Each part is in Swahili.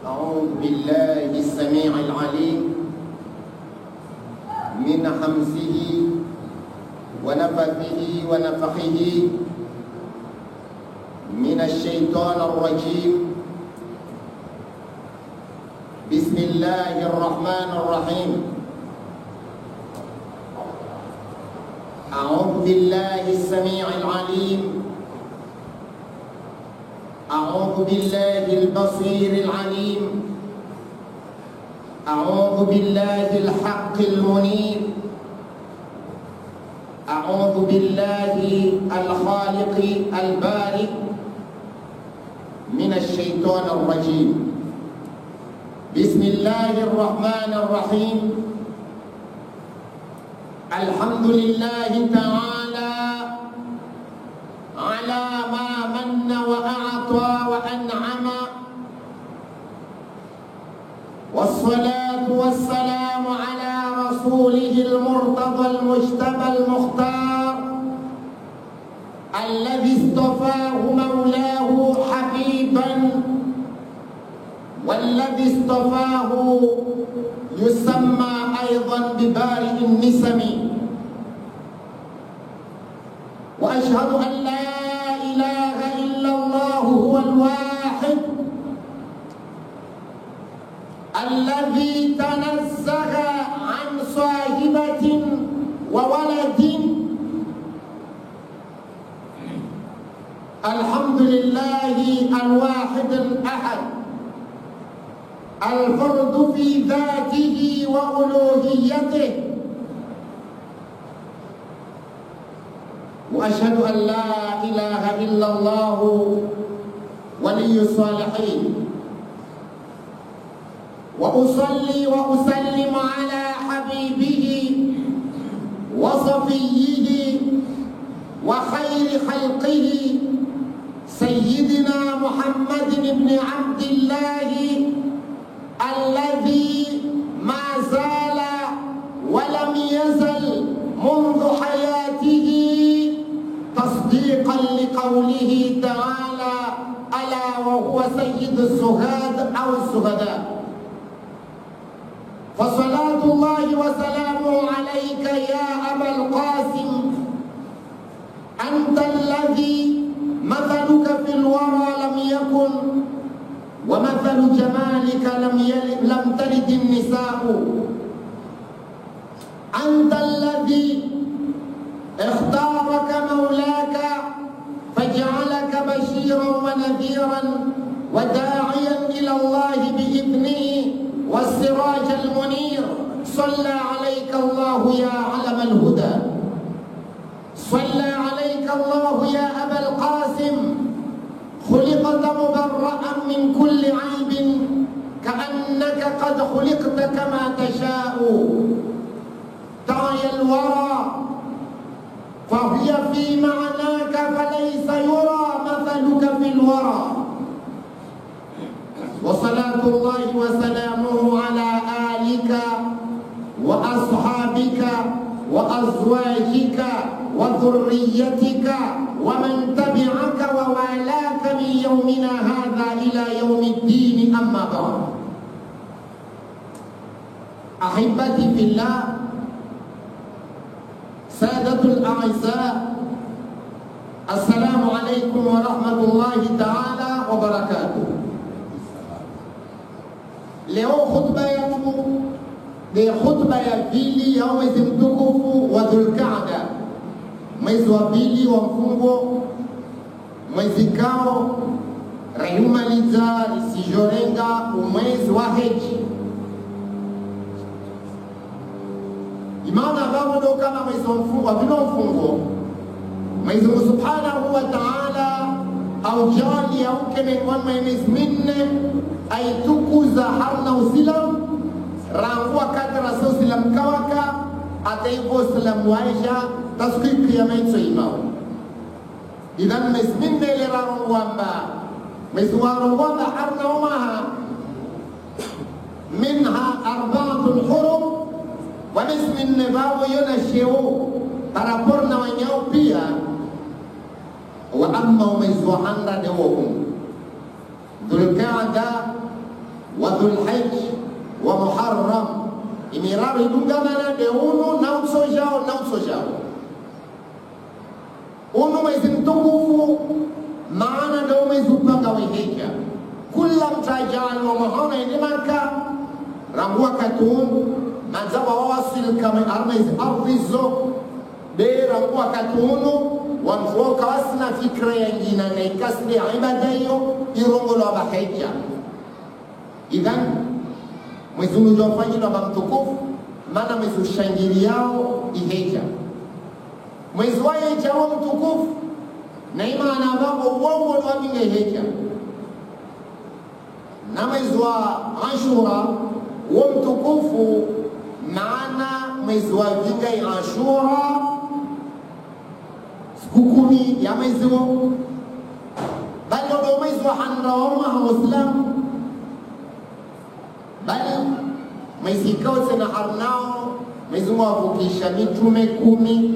أعوذ بالله السميع العليم من همزه ونفثه ونفخه من الشيطان الرجيم. بسم الله الرحمن الرحيم. أعوذ بالله السميع العليم، أعوذ بالله البصير العليم، أعوذ بالله الحق المنير، أعوذ بالله الخالق البارئ من الشيطان الرجيم. بسم الله الرحمن الرحيم. الحمد لله تعالى على ما من وأعطى وأنعم، والصلاة والسلام على رسوله المرتضى المجتبى المختار الذي اصطفاه مولاه حبيبا، والذي اصطفاه يسمى أيضا ببارئ النسم. وأشهد أن لا إله إلا الله هو الواحد الذي تنزه عن صاحبة وولد. الحمد لله الواحد الأحد الفرد في ذاته وألوهيته. وأشهد أن لا إله إلا الله ولي الصالحين. وأصلي وأسلم على حبيبه وصفيه وخير خلقه سيدنا محمد بن عبد الله الذي ما زال ولم يزل منذ حياته تصديقا لقوله تعالى: ألا وهو سيد الزهاد أو الزهداء. فصلاة الله وسلامه عليك يا أبا القاسم، أنت الذي مثلك في الورى لم يكن، ومثل جمالك لم تلد النساء. أنت الذي اختارك مولاك فجعلك بشيرا ونذيرا وداعيا إلى الله بإذنه والسراج المنير. صلى عليك الله يا علم الهدى، صلى عليك الله يا أبا القاسم. خلقت مبرأ من كل عيب كأنك قد خلقت كما تشاء. تعي الورى فهي في معناك فليس يرى مثلك في الورى. وصلاة الله وسلامه على آلك وأصحابك وأزواجك وذريتك ومن تبعك ووالاك من يومنا هذا إلى يوم الدين. أما بعد، أحبتي في الله، سادة الأعزاء، السلام عليكم ورحمة الله تعالى وبركاته. Leo khutba yetu ni khutba ya pili ya mwezi mtukufu wa Dhulqaada, mwezi wa pili wa mfungo, mwezi kao rayumaliza risijorenga umwezi wa Heji. Imana bawo kama mwezi wa mfungo bila mfungo, Mwenyezi Mungu Subhanahu wa Ta'ala au jali au kene kwa mwezi minne aitukuza harna usilam rangua kadra usilam kawaka ataibo usilam waisha tasqi qiyamah imao. Idhan mwezi minne ile rangwamba mwezi wa rangwamba harna umaha minha arba'atun hurum, wa mwezi minne bawo yona sheo paraporna wanyao pia. Wa amma mwezi wa handa de wokum Dhulqaada Dhul Hajj wa Muharram imiraru idungamana de unu na usojao unu mwezi mtukufu maana ndio mwezi upanga wa hija kula mtajalo mahona ene Maka rangua katun manzaba wawasil kama armezi ardizo de rangua katunu wanfuoka wasina fikra yangina na ikasli ibada hiyo irongolo wa hija. Idhan mwezi uliofanywa na mtukufu maana mwezi ushangiliao ihija mwezi wa hija wa mtukufu na imana babo uongo wa minge hija na mwezi wa Ashura wa mtukufu maana mwezi wa vinga Ashura siku 10 ya mwezi huo bali ndio mwezi wa Handawama Waislamu bali mwezi kaote na harnao mwezi wa kukisha mitume 10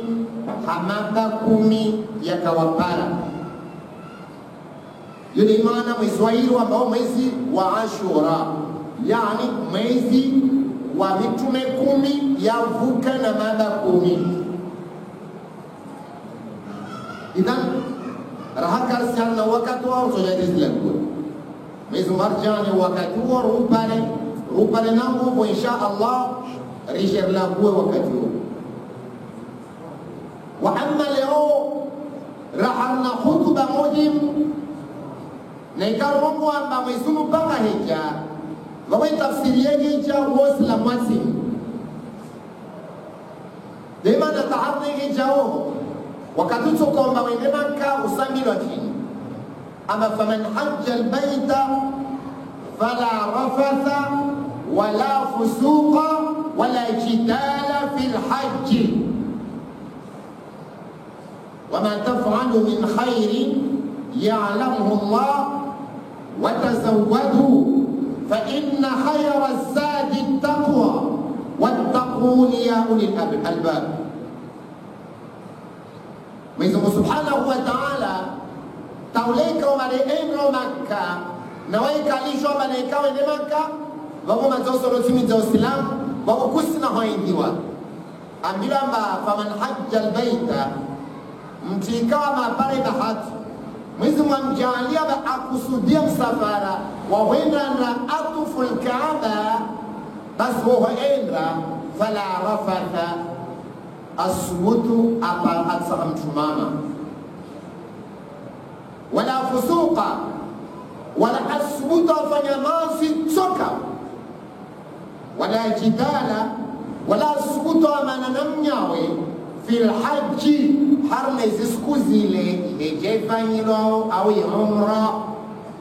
hamaka 10 yakawapara yule imana mwezi wa hilo ambao mwezi wa Ashura yani mwezi wa mitume 10 yavuka na mada 10 idhan rahakar sana wakati wa rujadiz lakun mwezi marjani wakati wa rupale na nguvu insha Allah risher la kuwe wakati huo wa amma leo raharna khutba muhim na ikarongo amba mwezi mpaka hija wawe tafsiri yake hija Uislamu wasi dema na taharni hija wakati tukomba wende Maka usambilwa chini ama faman hajja albayta fala rafatha wala fusuqa wala jidala fil hajj wama taf'alu min khairin ya'lamuhu Allah watazawwadu fa inna khayra az-zadi at-taqwa wattaquni ya ulil albab. Mwenyezi Mungu Subhanahu wa Ta'ala tauleka wameenda Makka na waikalishwa malaika wende Makka wao mazozo rotimiza Uislamu wao kusina haindiwa ambilamba faman hajja albayta mtikawa mapale bahati Mwenyezi Mungu amjalia akusudia msafara waenda na atuful Kaaba basi waenda fala rafatha asubutu apa atsahamtumama wala fusuqa wala asubutu afanya maasi soka wala jidala wala asubutu amana namnyawe fil haji harne zisku zile ejefanyilo au umra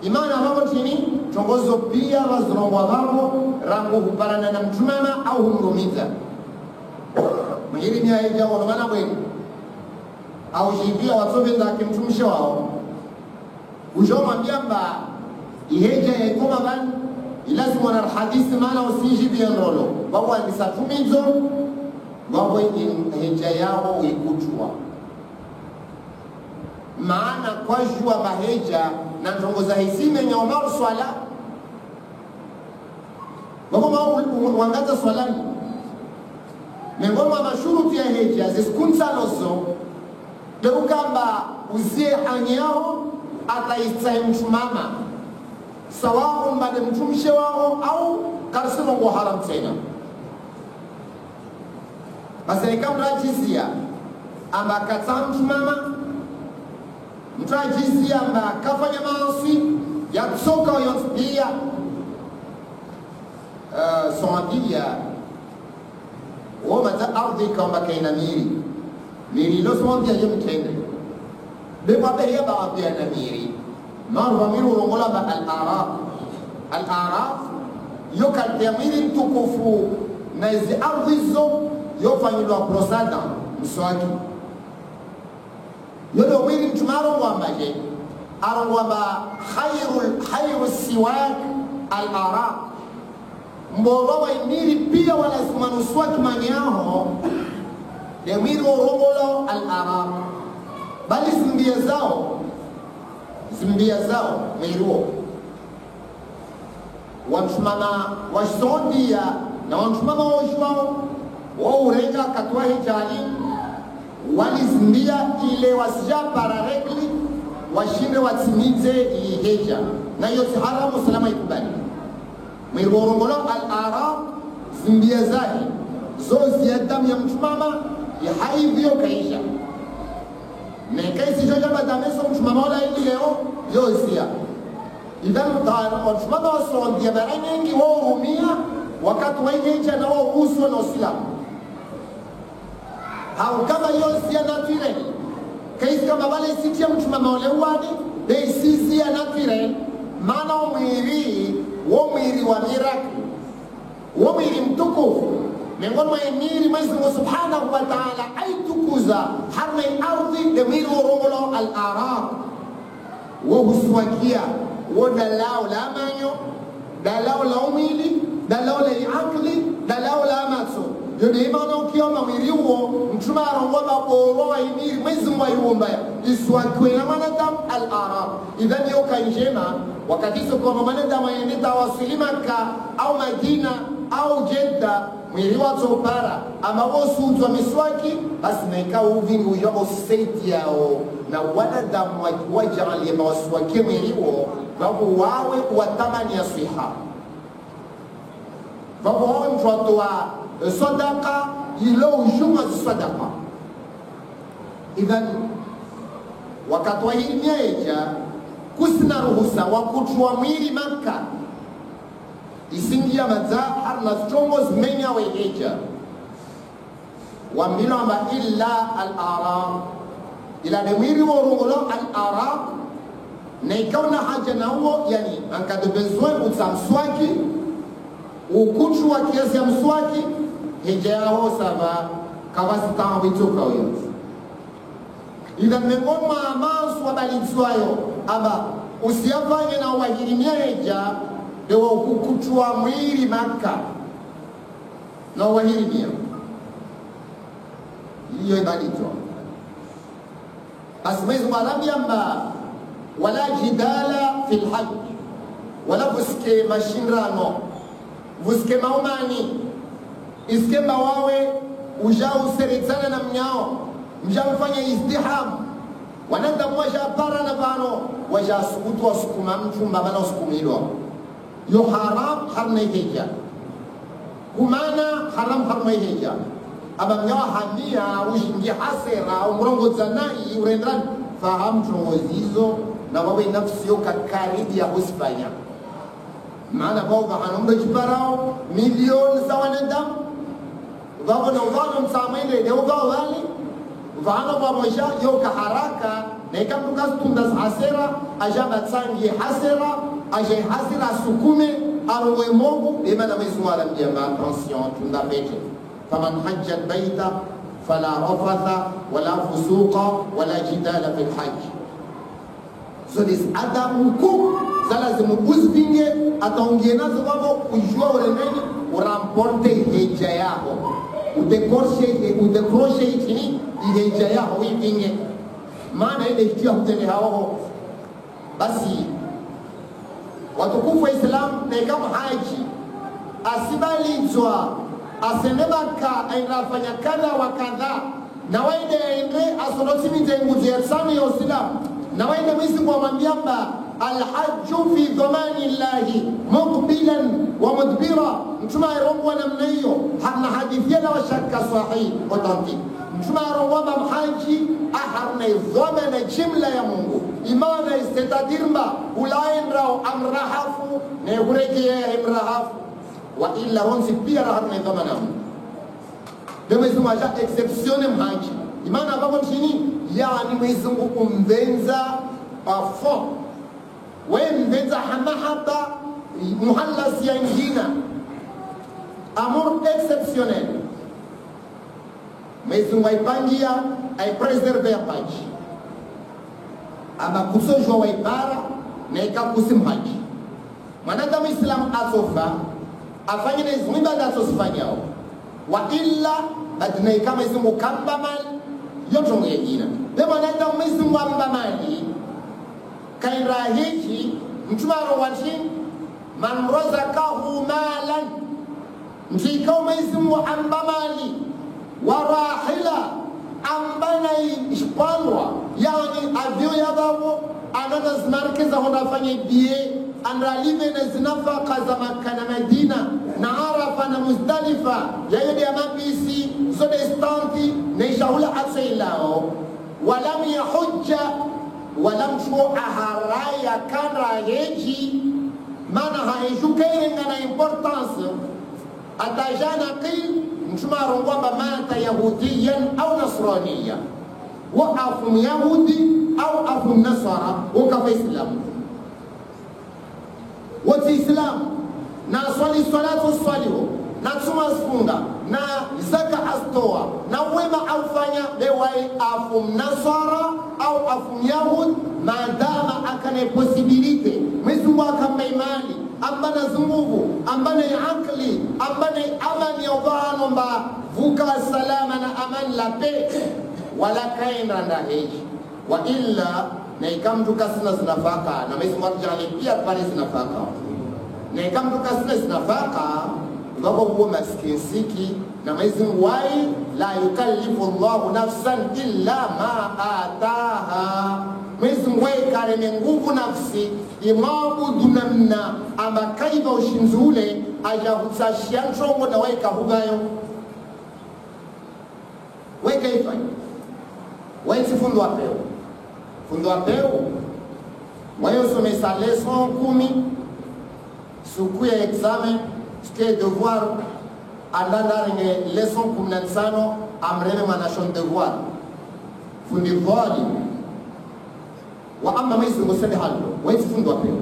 imana babo chini tongozo pia wazrongwa babo rangu huparana na mtumama au humrumiza mwili ni haija wanamana bweni au jibia watobe za kimtumisha wao ujoma mbiamba iheja ya ikoma bani ilazimu wana hadithi maana usijibia nrolo babu anisatumizo babu iheja yao uikutwa maana kwa jua maheja na ntongoza hizime nyaomaru swala babu wangaza swalani miongoni mwa mashuruti ya hija zisikunza lozo deukamba uzie anyao ataistahi mtumama sawa mbade mtumishe wao au karsimo kwa haram tena basi ikamra jizia amba kata mtumama mtajizia amba kafanya maasi ya soka yosbia somadia wama za ardhi kamba kaina miri lo somadia yemkende beba behia baadhi ya miri marwa miru rongola ba al-araf yokal yamiri tukufu na izi ardhi zo yofanyilwa prosada mswaki yodo miri mtumaro wambaje arwa ba khayru siwak al-araf mbolo wa miri pia wala simanuswaki maniaho yamiri rongola al-araf bali zimbia zao miruo wamshmama wasondia na wamshmama wajwao wao urenga katwa hijali walizimbia ile wasija para regli washinde watimize iheja na yote haramu salama ikubali mwirongolo al-arab zimbia zahi zozi ya damu ya mshmama ya haivyo kaisha na kaisi joja badameso mshmama wala ili leo yozia idhan mshmama wasondia mara nyingi wao humia wakati waiheja na wao uso na usilamu au kama yozia naturel kaisi kama wale sitia mshmama wale wadi de sisi ya naturel mana mwiri wa miracle mwiri mtukufu miongoni mwa emiri Mwenyezi Mungu Subhanahu wa Ta'ala aitukuza harna ardhi de mwiri urongolo al-arab huswakia dalao la manyo dalao la umili dalao la akli dalao la maso yode imana ukioma mwiri huo mtuma arongoba kwa emiri Mwenyezi Mungu ayuomba iswakiwe na manadamu al-arab idhan yoka njema wakati kwa manadamu yenita wasilimaka au Madina au Jeddah mwili watu para ama wosu wa miswaki basi naika uvingu yabo state yao na wanadamu wajalie mawaswaki mwili wao babu wawe watamani ya siha babu wawe mtu wa sadaqa ilo ujuma sadaqa idhan wakati wa hii nyeja kusina ruhusa wa kutua mwili Maka isingia mazahar na strongos menya weheja wambilo amba illa al-arab ila de mwili worongolo al-arab na ikauna haja na huo yani anka de besoin utsa mswaki ukuchu wa kiasi ya mswaki heja yao saba kawasita witoka huyo ila mengoma amasu wabalizwayo aba usiyafanye na wahirimia heja dewa kukuchua mwili Maka na wahirimia hiyo ibaditwa asmaizu malambiyamba wala jidala fil hajj wala vuske mashindano vuske maumani iskemba wawe ujau serezana na mnyao mjamfanya izdiham wananda mwaja para na bano waja sukutu wa sukuma mchumba bana usukumilwa yo haram harna hija kumana haram harna hija aba mnyawa hamia ushingi hasera umurongo zanai urendran faham chongozizo na wawe nafsi yoka karibi ya usfanya maana bao bahanomdo jiparao milioni za wanadamu vavo na uvano msamaile de uvao wali vano pamoja yoka haraka na ikamtuka tundas hasera ajaba tsangi hasera aje hasira sukume arwe Mungu imana mizwala mjamba attention tundapete faman hajja albayta fala rafatha wala fusuqa wala jidala fil hajj so this adamu ku lazima uzvinge ataongea nazo babo kujua ulemeni uramporte hija yako udekroshe chini hija yako ivinge maana ile hija hutende hao basi watukufu wa Islam na kama haji asibalizwa asenebaka ainafanya kadha wa kadha na waende ende asonotimize nguzo ya sami ya Islam na waende Mwenyezi Mungu amwambiamba alhajju fi dhamani llahi muqbilan wa mudbira mtuma yarongwa namna hiyo hana hadithi na washaka sahih authentic mtuma yarongwa mhaji aharna dhamana jumla ya Mungu imana istatadirma ulaendrao amrahafu na urejea imrahafu wa illa honsi pia rahatna dhamana Mwenyezi Mungu aja exceptione mhaji imana babo chini yani Mwenyezi Mungu kumvenza afo wewe mvenza hamahaba muhallas ya ingina amour exceptionnel Mwenyezi Mungu aipangia aipreserve haji ama kusojwa wa ibara na ikakusimhaji mwanadamu Islam asofa afanye na izmu ibada asosifanyao wa illa badna kama izmu kamba mali yote mwingine de mwanadamu izmu amba mali kaira hiki mtumaro wati man razaqahu malan mjikao maizimu amba mali warahila ambana ishpalwa yani avyo ya babo anana zmarkeza honafanya bie anralive na zinafaka za Makka na Madina na Arafa na Muzdalifa yayo ya mabisi zote stanti na ishahula asailao walam yahujja walam shu'aharaya kanra yeji mana haishukenga na importance atajana qil mshumaro kwamba mata yahudiyan au nasraniya wa afum yahudi au afum nasara ukafa islamu wati islamu na swali salatu swaliho na tsuma funga na zaka astoa na wema aufanya bewai afum nasara au afum yahud maadama akane possibilite mwezu akamba imani ambana zunguvu ambana akli ambana amani ya ubano mba vuka salama na amani la pe wala kaina ndaheji wa illa na ikamtu kasina zinafaka na mwezu marjani pia pale zinafaka na ikamtu kasina zinafaka baba huwa maskinsiki na mwezu wai la yukallifu Allahu nafsan illa ma ataha mwezu wai karene nguvu nafsi imabu dunamna amba kaiba ushinzule ajahusa shiantrongo na wai kahugayo wai kaifai wai sifundu apeo fundu apeo wayo somesa leson 10 suku ya examen sike devoir andanda ringe leson 15 amreme manashon devoir fundi voli wa amma maizu musali halu waizu fundu apeo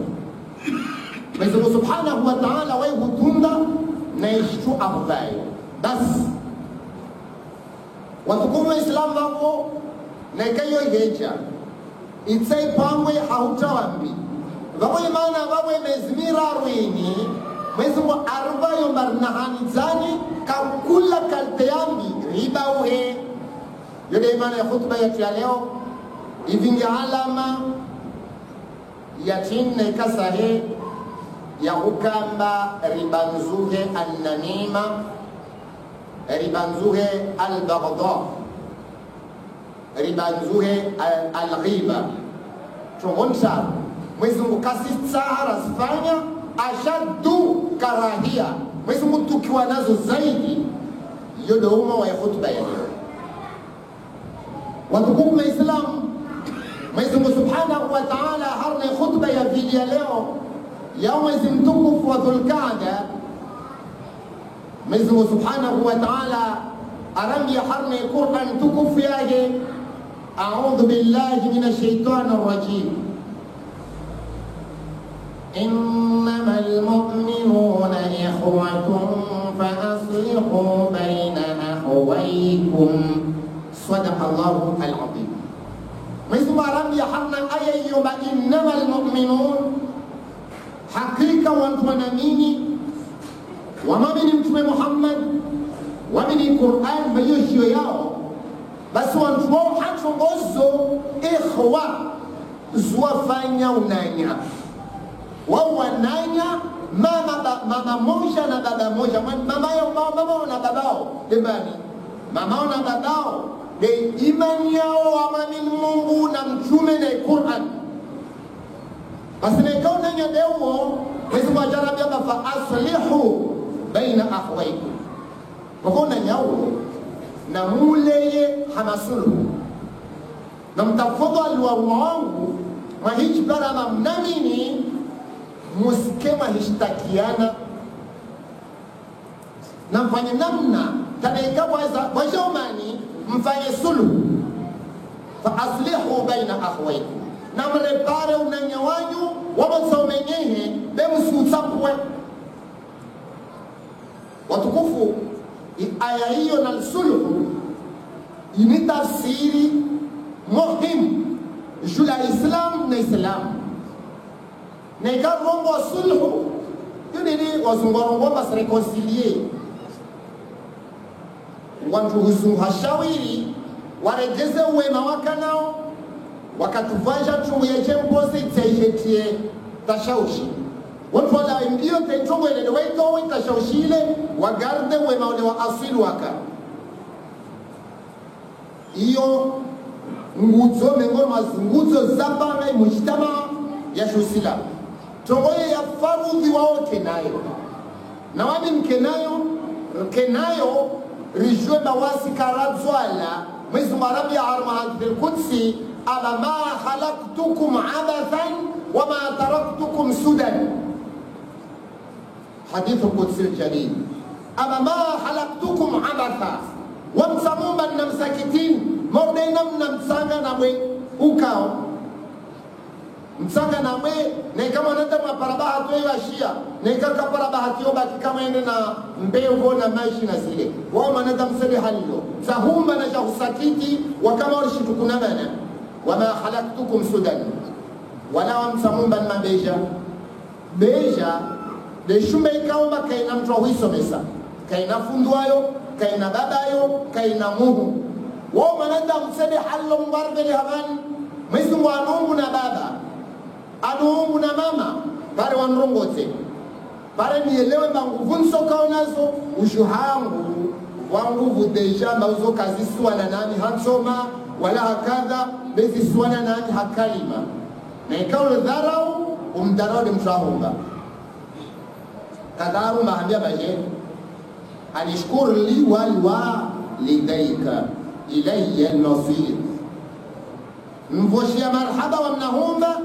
maizu subhanahu wa ta'ala wai hutunda na ishu abugai das watukumu islam wako na ikayo yeja itsai pangwe hautawambi wako imana wako imezmira ruini mwezu wa arba yombarnahani zani kakula kalteyambi riba uhe yode imana ya khutba yetu ya leo ivingi alama ya chinne kasahe ya ukamba ribanzuhe annanima ribanzuhe albaghdha ribanzuhe alghiba tumonsa mwezi mukasi tsara zifanya ashaddu karahia mwezi mutukiwa nazo zaidi yodo uma wa khutba ya leo watukufu wa Islam mwezi subhanahu wa ta'ala harna khutba ya video leo ya mwezi mtukufu wa Dhulqa'da mwezi subhanahu wa ta'ala arambi harna Qur'an tukufu yake a'udhu billahi minash shaitanir rajim إنما المؤمنون إخوة فأصلحوا بين أخويكم صدق الله العظيم مثل رب يحرنا آية يوم إنما المؤمنون حقيقة وانتم نميني وما من انتم محمد ومن القرآن بيوشيو ياو بس وانتم حقا غزو إخوة زوافانيا ونانيا wawananya mama moja na baba moja mama na babao demani mama na babao de imani yao amani Mungu na mtume na Qur'an basi nikaona nyadewo mwezi wa jarabia fa aslihu baina akhwaykum wakona nyao na muleye hamasulu na mtafadhali wa wangu mahichi bara mamnamini muskema hishtakiana na mfanye namna tanaika wajomani mfanye suluhu fa aslihu baina akhwaykum na mrepare unanyawanyu wabasomenyehe bemusutapwe watukufu aya hiyo na suluhu ni tafsiri muhimu juu ya Islam na Islam na ikarongo sulhu yunini wazungorongo bas reconcilier wantu huzungu hashawiri warejeze uwema wakatuvanja tumu ya jempozi tseyetie tashaushi watu wala imbio tentongo ile weto itashaushile wagarde wema wale wa asili waka iyo nguzo miongoni mwa nguzo zaba na mujtama ya shusila tongoye ya farudhi waote nayo na wami mkenayo rijwe bawasi karadzwala mwezi marabi ya arma hadithil qudsi ama ma khalaqtukum abathan wa ma taraktukum sudan hadith qudsi al-jalil ama ma khalaqtukum abatha wamsamumba namsakitin mawdena mnamsanga na mwe ukao msanga na mwe ne kama nenda maparabaha tu ya shia ne kaka parabaha tio baki kama ende na mbeo na maishi na zile wao manenda msali halilo sahumba na jahusakiti wa kama walishitukuna wama khalaqtukum sudan wala wamsamumba na beja de shumbe ikaomba kaina mtu huisomesa kaina funduayo kaina babayo kaina muhu wao manenda msali halilo mbarbele habani mwezi mwanungu na baba anuungu na mama pare wanrongote pare nielewe banguvu nsoka nazo ushuhangu wanguvu deja mauzo kazi suwana nani hansoma wala hakadha bezi suwana nani hakalima na ikawa dharau umdarau ni mshahumba kadaru mahambia baje anishkuru li waliwa lidaika ilayya nasir mvoshia marhaba wa mnahumba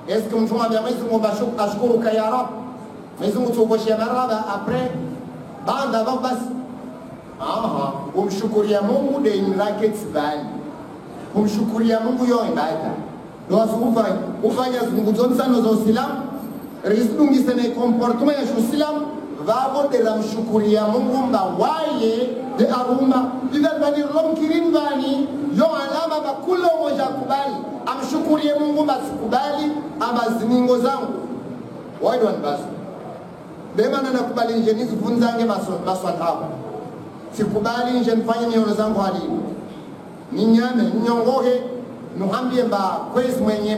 est-ce que mtu mwambia Mwenyezi Mungu ashkuruka ya Rabb Mwenyezi Mungu tukoshia marhaba après banda basi umshukuria Mungu de brackets bali kumshukuria Mungu yo ibada ndio ufanya zungumzo sana za Uislamu rizungi sana comportement ya Uislamu vavo de la mshukuria Mungu mbawaye de aruma bidal bani romkirin bani yo alama bakulo moja kubali amshukurie Mungu basikubali ama ziningo zangu why don't basi bema na nakubali nje nizifunzange maswala hapa sikubali nje nifanye miono zangu halimu ninyame nyongohe nuhambie mba kwezi mwenye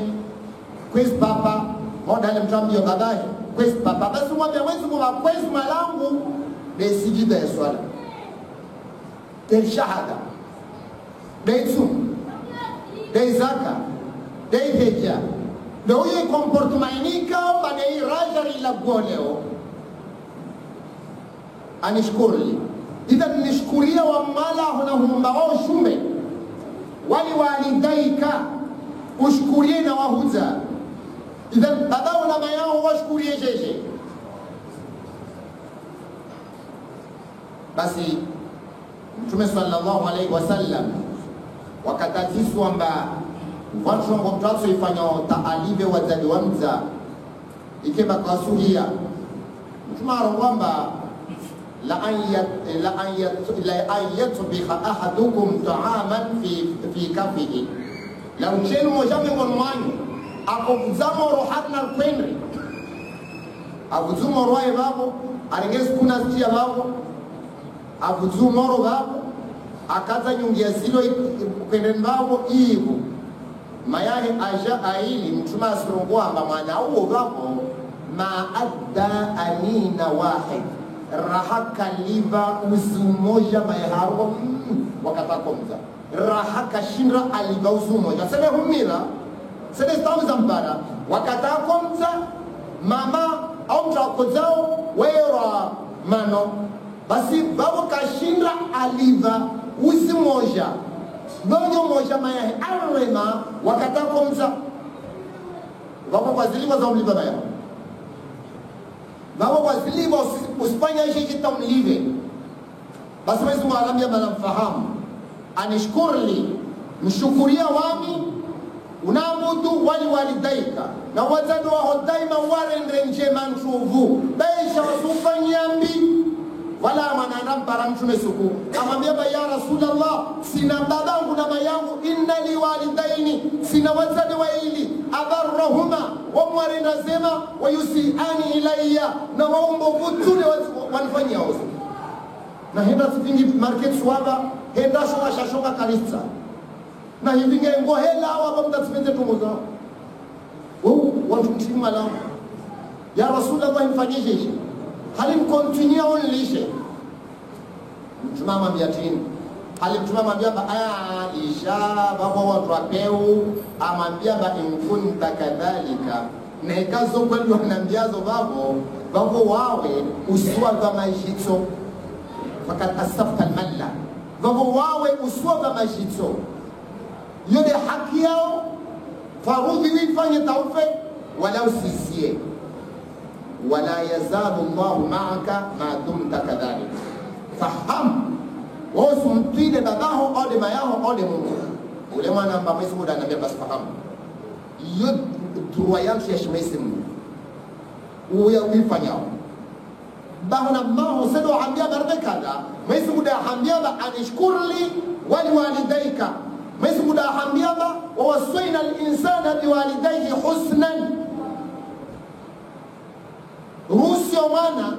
kwezi papa modale mtambio babaye kwezi papa basi mwambie mwezi kwa kwezi malangu de sijida ya swala de shahada de tsum de zaka de hija de uye comportamentika ba de raja ila goleo anishkurli idhan nishkuria wa mala huna humba wao shumbe wali walidaika ushkurie na wahuza idhan babao na mayao washkurie jeje basi Mtume sallallahu alaihi wasallam wakatatisu amba watu wangu mtatu ifanya taalive wazali wa mza ikema kasuhia Mtume arongwamba la an yatbiha ahadukum ta'aman fi kafihi la uchenu mojame ngomwanyu akuvuzamo rohana kwendri avuzumo roe babo arengezi kuna stia babo avuzumo ro babo akaza nyungia zilo kwendeni babo ivo mayahe aja aili Mtume asirongwamba mwana uo babo ma adda anina wahid rahaka liva uzi umoja mayaharuwa wakatakomza rahaka shinra aliva uzi umoja sebe humira sebe stawi za mpara wakatakomza mama au mtakozao wewa mano basi babo kashinra aliva uzi umoja donyo umoja mayahe arrema wakatakomza babo kwa ziliwa za umliva mayahe babo waziliwa usifanya hishi kitamlive basi Mwenyezi Mungu anambia mnamfahamu anishkurli mshukuria wami unamudu wali walidaika na wazadu wa daima warendre njema nchuvu beisha wasufanyambi wala mananambara Mtume suku amwambia ya Rasulullah sina babangu na mayangu inna li walidaini sina wazadu wa ili abarrahuma wa mwarenda zema wa yusiani ilayya na waombo vutune wanifanyia ozo na henda sifingi market swaba henda shoka kalisa na hivinge ngo hela hawa mtasipende tumoza watu mtima lao ya Rasulullah mfanyishe hali continue on lishe mtumama biatini hali mtumama biamba Aisha baba watu apeu amambia ba inkunta kadhalika na ikazo kweli wanambiazo babo wawe uswa za majito fakat asafta almalla babo wawe uswa za majito yode haki yao farudhi wifanye taufe wala usisie wala yazalu Allahu ma'aka ma dumta kadhalika faham wosu mtile babaho ode mayaho ode Mungu ule mwana amba mwezi muda anambia basi fahamu yod tuwayam sheshmesi Mungu uya wifanyao bahuna maho sedo hambia barbekada mwezi muda hambia ba anishkurli wali walidaika mwezi muda hambia ba wawaswaina al-insana biwalidayhi husnan Rusya wana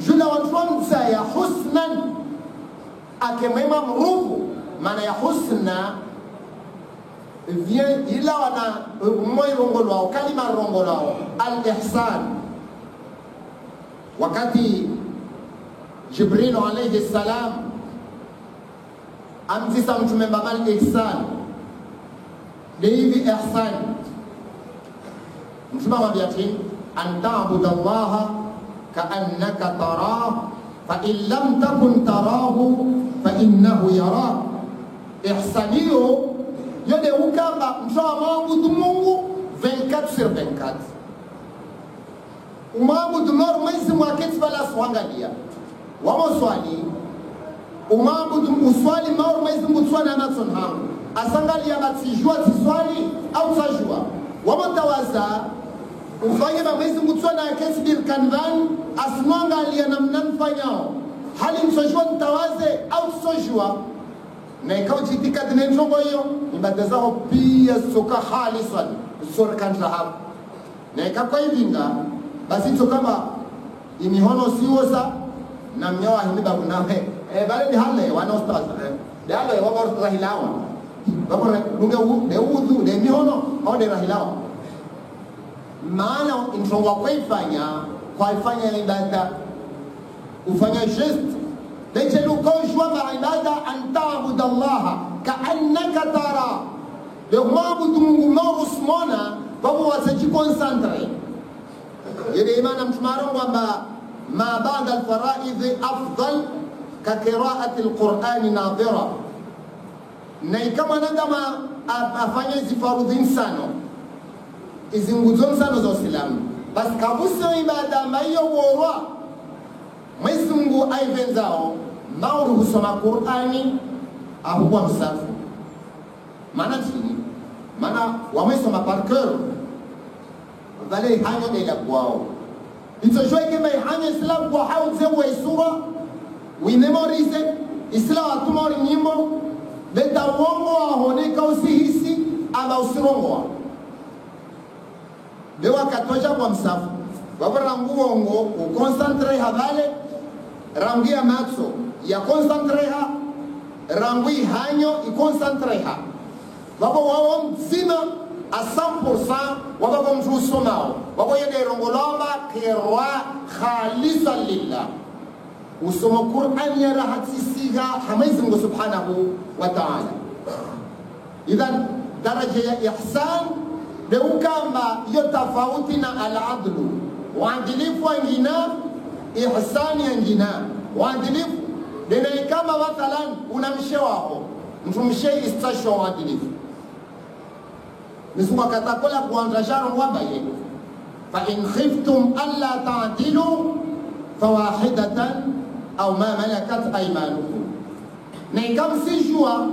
jula watronza ya husnan akemema mruvu maana ya husna vient ila wana moyo rongolo wao kalima rongolo wao al-ihsan wakati Jibril alayhi salam amtisa mtume bamal ihsan hivi ihsan mtume mabiati an ta'budu Allah ka'annaka tarahu fa in lam takun tarahu fa innahu yarak ihsaniyo yode ukamba mtoa maabudu Mungu 24/24 umaabudu nor mwezi mwaketi bala swangalia wamo swali umaabudu uswali maur mwezi mutwana Amazon hangu asangalia batijua tiswali au tajua wamo tawaza ufanye ba mwezi mutwana aketi bil kanvan asmangalia namna mfanyao hali msojua mtawaze au sojua na ikaw jitika dinenjongo hiyo ibada zao pia soka khalisan sorkan rahab na ikakwa hivinga basi tokama imihono siwosa na mnyawa himiba kunawe bale ni hale wana ustaz dalo wa bor rahilawa babo lunga de udhu de mihono au de rahilawa maana introngo kwa ifanya ibada ufanya geste ليجلو كوجوا بعبادة أن تعبد الله كأنك ترى لو ما بدو مورس مونا فهو سيجي كونسنتري يدي إيمان مشمارون وما ما بعد الفرائض أفضل كقراءة القرآن ناظرة نيكما ندما أفاني زفارودين سانو إذن غزون سانو زو سلام بس كابوسو إبادة ما يووروا Mwesungu aivenzao mauru husoma Qur'ani ahuwa msafu maana chini maana wamesoma par cœur vale hanyo de la kwao itoshwe kama hanyo islam kwa hauze wa sura we memorize islam atumori nyimbo beta wongo ahoneka usihisi aba usirongo bewa katoja kwa msafu babara nguongo ukonsantre havale rangia matso ya concentreha rangui hanyo iconcentreha babo wao mzima a 100% wababo mjusomao babo yede rongolamba kirwa khalisan lillah usoma Qur'an ya rahatisiga hamaizi Mungu subhanahu wa ta'ala idhan daraja ya ihsan de ukamba yo tofauti na al-adlu waadilifu wengine ihsani wengine waadilifu dena kama mathalan unamshe wako mtumshe istasho waadilifu nisuka katakola kuanza sharo wabaye fa in khiftum alla ta'dilu fawahidatan au ma malakat aymanukum na kama sijua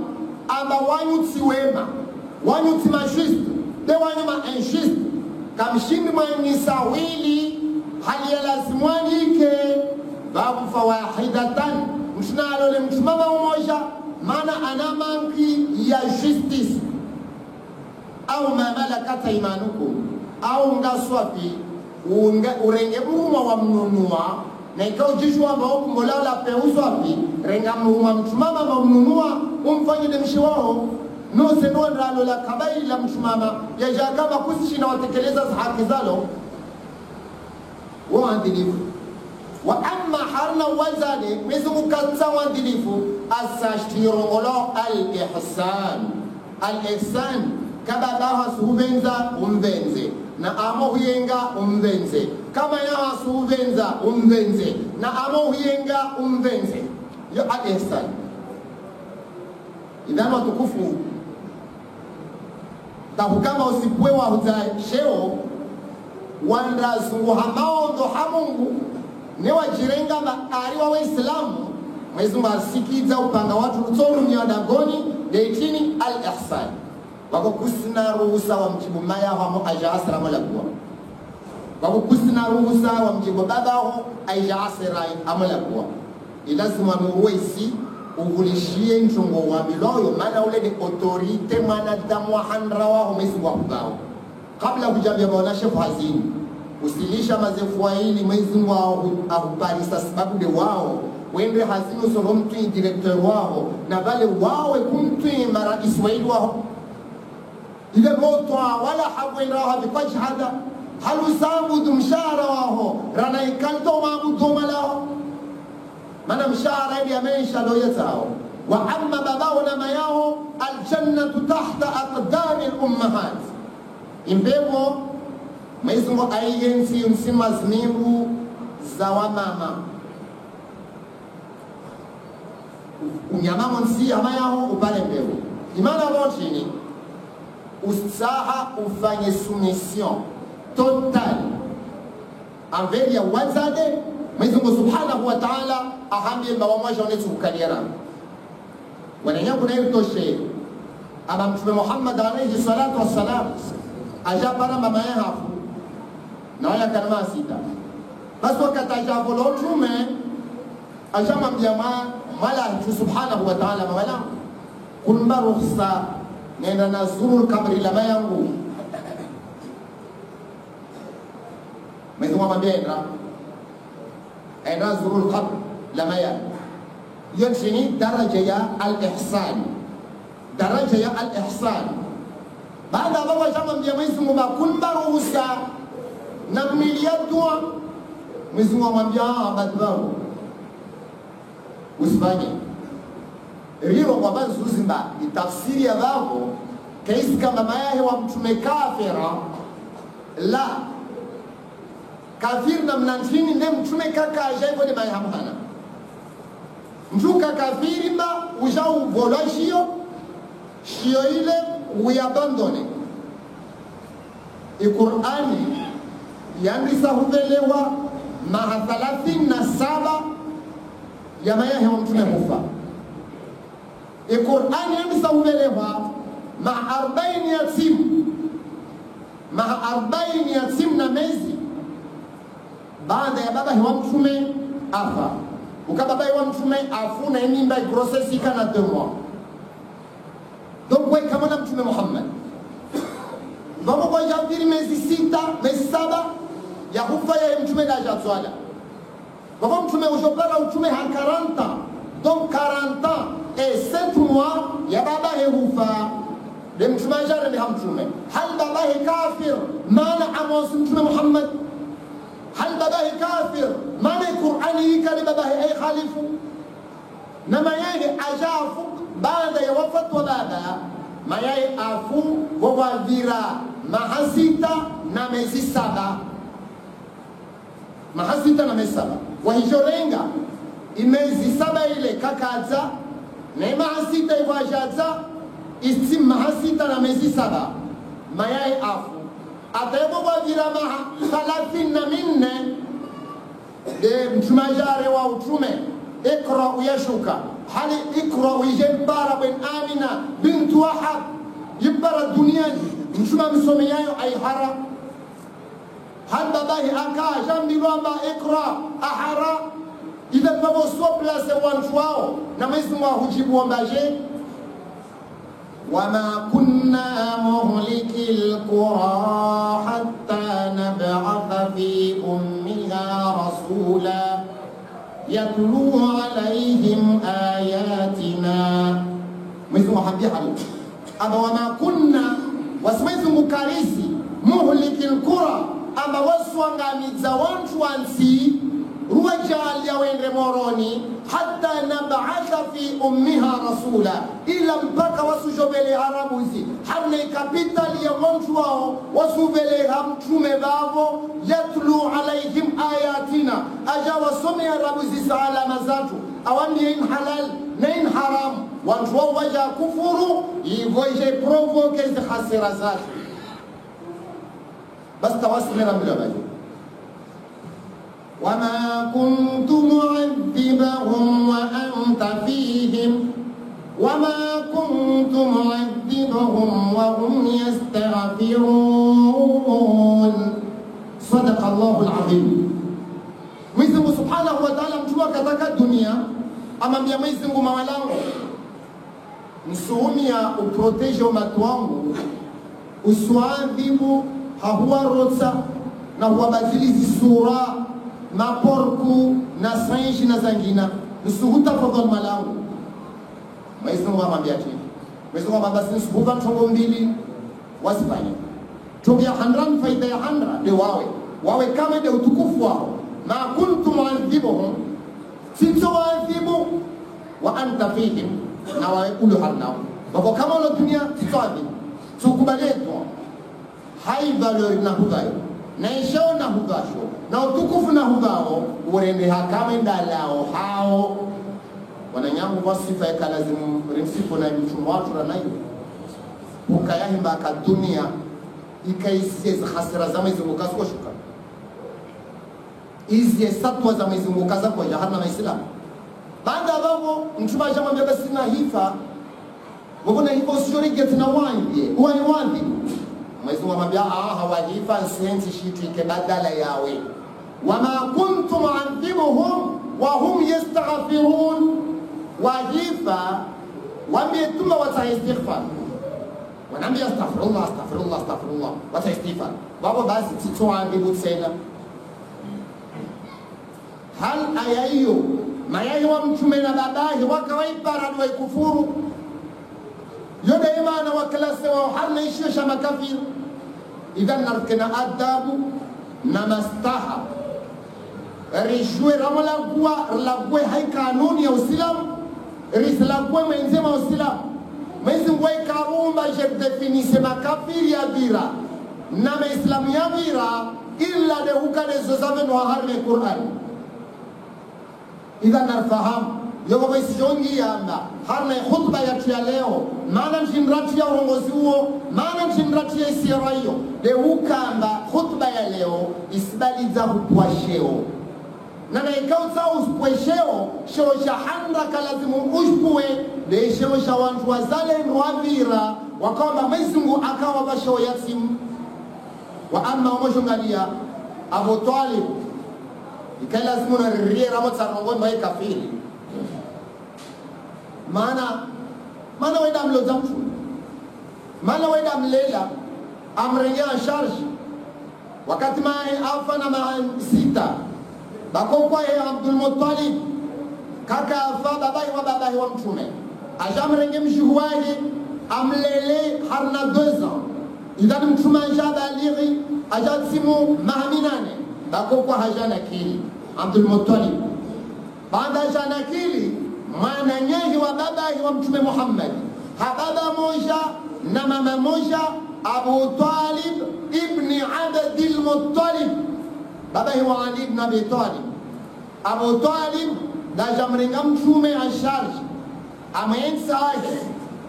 aba wanyuti wema wanyuti majiste de wanyuma injuste kamshindi mwanisawili hali ya lazimwani ke babu fawahidatan mshnalo le msimama umoja maana ana manki ya justice au ma malakat aymanukum au ngaswapi urenge muma wa mnunua na ikao jishwa ambao kumolala peuswapi renga muma msimama wa mnunua umfanye demshi wao no senwa ndalo la kabaila msimama ya jakama kusishi na watekeleza haki zalo wadilifu wa amma harna wazade mizumu katsa wadilifu asashtirongolo al-ihsan kababaha suvenza umvenze na amo huyenga umvenze kama yaha suvenza umvenze na amo huyenga umvenze yo al-ihsan. Idhan watukufu tahukama usipwewa hutasheo wanda zunguha maondo hamungu newa jirenga maariwa wa islamu mwezi mbasikiza upanga watu utonu miadagoni deitini al-ihsan wako kusina ruhusa wa mjibu maya hamo aja asra malakuwa wako kusina ruhusa wa mjibu baba ho aja asra amalakuwa ilazima muwezi ugulishie nchungo wa miloyo mana ule ni otorite mana damu wa handra wa humezi wa kubao kabla kujambia maona shefu hazini usilisha mazefu wa hili mwezi wao ahuparisa sababu de wao wende hazini usoro mtu direktor wao na vale wawe kumtu mara Iswaili wao ile moto wala hawenda havikwa jihada halu sabudu mshara wao rana ikalto maabudu malao mana mshara ili ameisha loya zao wa amma babao na mayao aljannatu tahta aqdami al-ummahat imbevo maisungo aiyensi msima zmiru za wamama unyama monsi amayao upale mbevo imana rochini usaha ufanye soumission totale envers ya wazade maisungo subhanahu wa ta'ala ahambie mbawa mwaja onetu kukaliera wananyangu na yutoshe ama mtume Muhammad alayhi salatu wassalam ajapara mama ya hafu na waya kalma sita basi wakati ajavolo tume ajamwambia mala subhanahu wa ta'ala mawala kulma rukhsa nenda nazuru kabri la mayangu mwenyezi mwambia enda zuru kabri la mayangu yonshini daraja ya al-ihsan daraja ya al-ihsan baada ya baba jamwambia Mwenyezi Mungu kulma ruhusa na miliyatwa Mwenyezi Mungu amwambia abadbaru usifanye riro kwa baadhi uzimba itafsiri ya babo kaisi kama mayahe wa mtume kafira la kafir na mnanfini ne mtume kaka ajaivo ni mayahamhana mtuka kafiri mba ujau volwa shio ile uyabandone Qur'ani yandisa huvelewa maha 37 ya mayahe wa mtume mufa Qur'ani yandisa huvelewa maha 40 ya timu maha 40 ya timu na mezi baada ya baba wa mtume afa ukababa wa mtume afuna mimba process kana 2 mois donc wewe kama na mtume Muhammad vamos kwa jafiri mezi 6 mezi 7 ya kufa ya mtume da jazwala kwa mtume ujopara mtume ha 40 donc 40 ans et 7 mois ya baba hufa de mtume jara ni mtume hal baba kafir maana amos mtume Muhammad hal baba kafir maana Qur'ani kali baba ay khalifu nama yeye ajafu baada ya wafatu wa baba mayai afu wawavira mahasita na mezi 7 mahasita na mezi 7 wahijorenga imezi 7 ile kakaza na mahasita iwajaza isi mahasita na mezi 7 mayai afu atebo wavira maha 34 de mtumajare wa utume ikra uyashuka hali ikra uyjembara bin Amina bintu Wahab yibara duniani mtuma msomi yayo aihara hal babahi aka jambilwa ma ikra ahara ila babo so place wantu wao na Mwenyezi Mungu hujibu ombaje wama kunna muhlikil qura hatta nab'atha fi ummiha rasula yatlu alaihim ayatina Mwenyezi Mungu hambia hali ama wama kunna wasimaizu mukarisi muhlikil qura amba waswangamiza wantu wansi ruwajali ya wende moroni hatta nab'atha fi ummiha rasula ila mpaka wasujobele harabuzi hamna ikapitali ya wantu wao wasubele hamtume bavo yatlu alaihim ayatina aja wasome harabuzi sa alama zatu awambie in halal na in haram wantu wao waja kufuru ivoje provoke zi khasira zatu bas tawasimira mlabaji وما كنت معذبهم وأنت فيهم وما كنت معذبهم وهم يستغفرون صدق الله العظيم. Mwenyezi Mungu Subhanahu wa Ta'ala mtuwa katika dunia amambia Mwenyezi Mungu mawalangu msuumia uprotege umatu wangu uswadhibu hahuwa rotsa na huwabadilizi sura maporku na sanji na zangina nusuhuta fadhal malangu. Mwenyezi Mungu amwambia hivi. Mwenyezi Mungu amwambia nusuhuta chongo mbili wasifanye. Chongo ya 100 faida ya 100 de wawe kama de utukufu wao. Ma kuntu mu'adhibuhum sitoadhibu wa anta fihim na wawe ulu harnao. Wako kama ulo dunia sitoadhibu. Tukubaletwa hai valeur na hugayo. Na ishao na hugasho na utukufu na hugao urende hakama indalao hao wananyamu kwa sifa ya kalazimu rimsifu na mchumu watu na nayo ukayahimba akadunia ikaisiye khasira za Mwenyezi Mungu kazi shuka izi satwa za Mwenyezi Mungu kaza kwa jahannam na Islam baada hapo mchuma jamwambia basi na hifa wabona hivyo usijorige tena wanje wani Mwenyezi Mungu amwambia hawahifa nsenzi shitu ike badala yawe wama kuntu mu'adhibuhum wa hum yastaghfirun wahifa wametuma wataistighfar wanaambia astaghfirullah wataistighfar baba basi titoadhibu tena hal ayayo mayayo wa mtume na babahi wakawaipara na kufuru yoda imana waklase wa harna ishio shama kafir idhan narkena adabu na mastaha rishwe lagwe hai kanuni ya usilamu rislagwe menzema usilamu mezi ngwe karumba je definise makafiri ya vira na maislamu ya vira illa de hukane zozave no harne Qur'an idhan narfahamu yogo basi jongi yamba harna khutba ya leo maana mshindrati ya uongozi huo maana mshindrati ya isira hiyo de ukamba khutba ya leo isbaliza hupwasheo na ikauza uspwesheo sheo shahanda kalazimu ushpue de sheo shawantu wazale nwavira wakamba Mwenyezi Mungu akawa basheo yatim wa amma umoshungalia Abu Talib ikalazimu na riera motsarongo mwa kafiri maana weda mloza mtu maana weda mlela amrengea charge wakati mae afa na sita bakokwa ya Abdul Muttalib kaka afa babahi wa mtume ajamrenge mshuhuahi amlele harna 2 ans idhan mtume ajabalighi ajatimu mahaminane bakokwa hajana kili Abdul Muttalib baada jana kili mwana nyehi wa babahi wa mtume Muhammad hababa moja na mama moja Abu Talib ibn Abdil Muttalib babahi wa Ali ibn Abi Talib Abu Talib da jamringa mtume asharj amensaje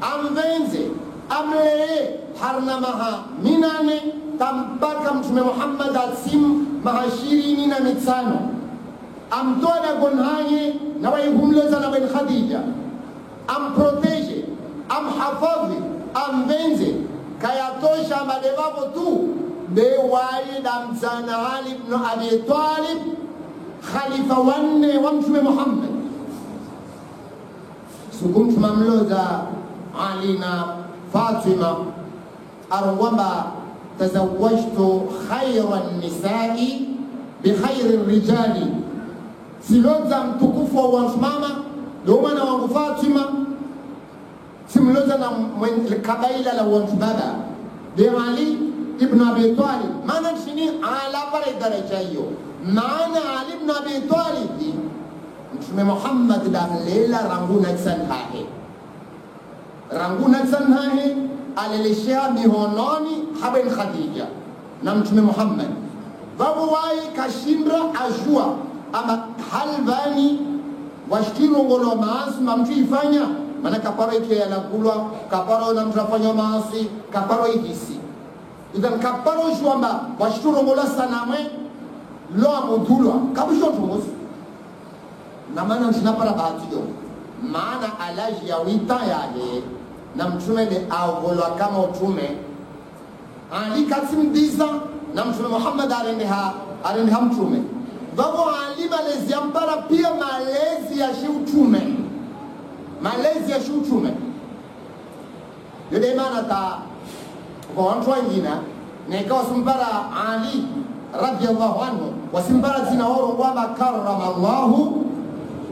amvenze amle harna maha minane tampaka mtume Muhammad asim mahashirini na mitano amtoa gonhaye na waihumleza na Ben Khadija amprotege amhafadhi amvenze kayatosha madevapo tu bewali damzana Ali ibn Abi Talib khalifa wanne wa mtume Muhammad sukum mamloza Ali na Fatima arwamba tazawwajtu khayran nisa'i bi khayri rijali siloza mtukufu wa mama ndio mwana wangu Fatima simloza na kabaila la wantu baba de Ali ibn Abi Talib maana chini ala pale daraja hiyo maana Ali ibn Abi Talib Mtume Muhammad dalela ranguna sanhahe aleleshea mihononi haben Khadija na Mtume Muhammad babu wai kashindra ajua ama halvani washkiro ngolo maasi mamtu ifanya maana kaparo ike yanakulwa kaparo na mtafanya maasi kaparo ikisi idhan kaparo shwamba washkiro ngolo sanamwe lo amudulwa kabusho tumosi na maana tunapara bahatiyo maana alaji ya wita yale na mtume de avolwa kama utume alikatimdiza na Mtume Muhammad arendeha mtume babo alima lezi ampara pia malezi ya shi utume yule maana ta kwa watu wengine na ikawa simpara Ali radiyallahu anhu wasimpara zina wao kwamba karrama Allahu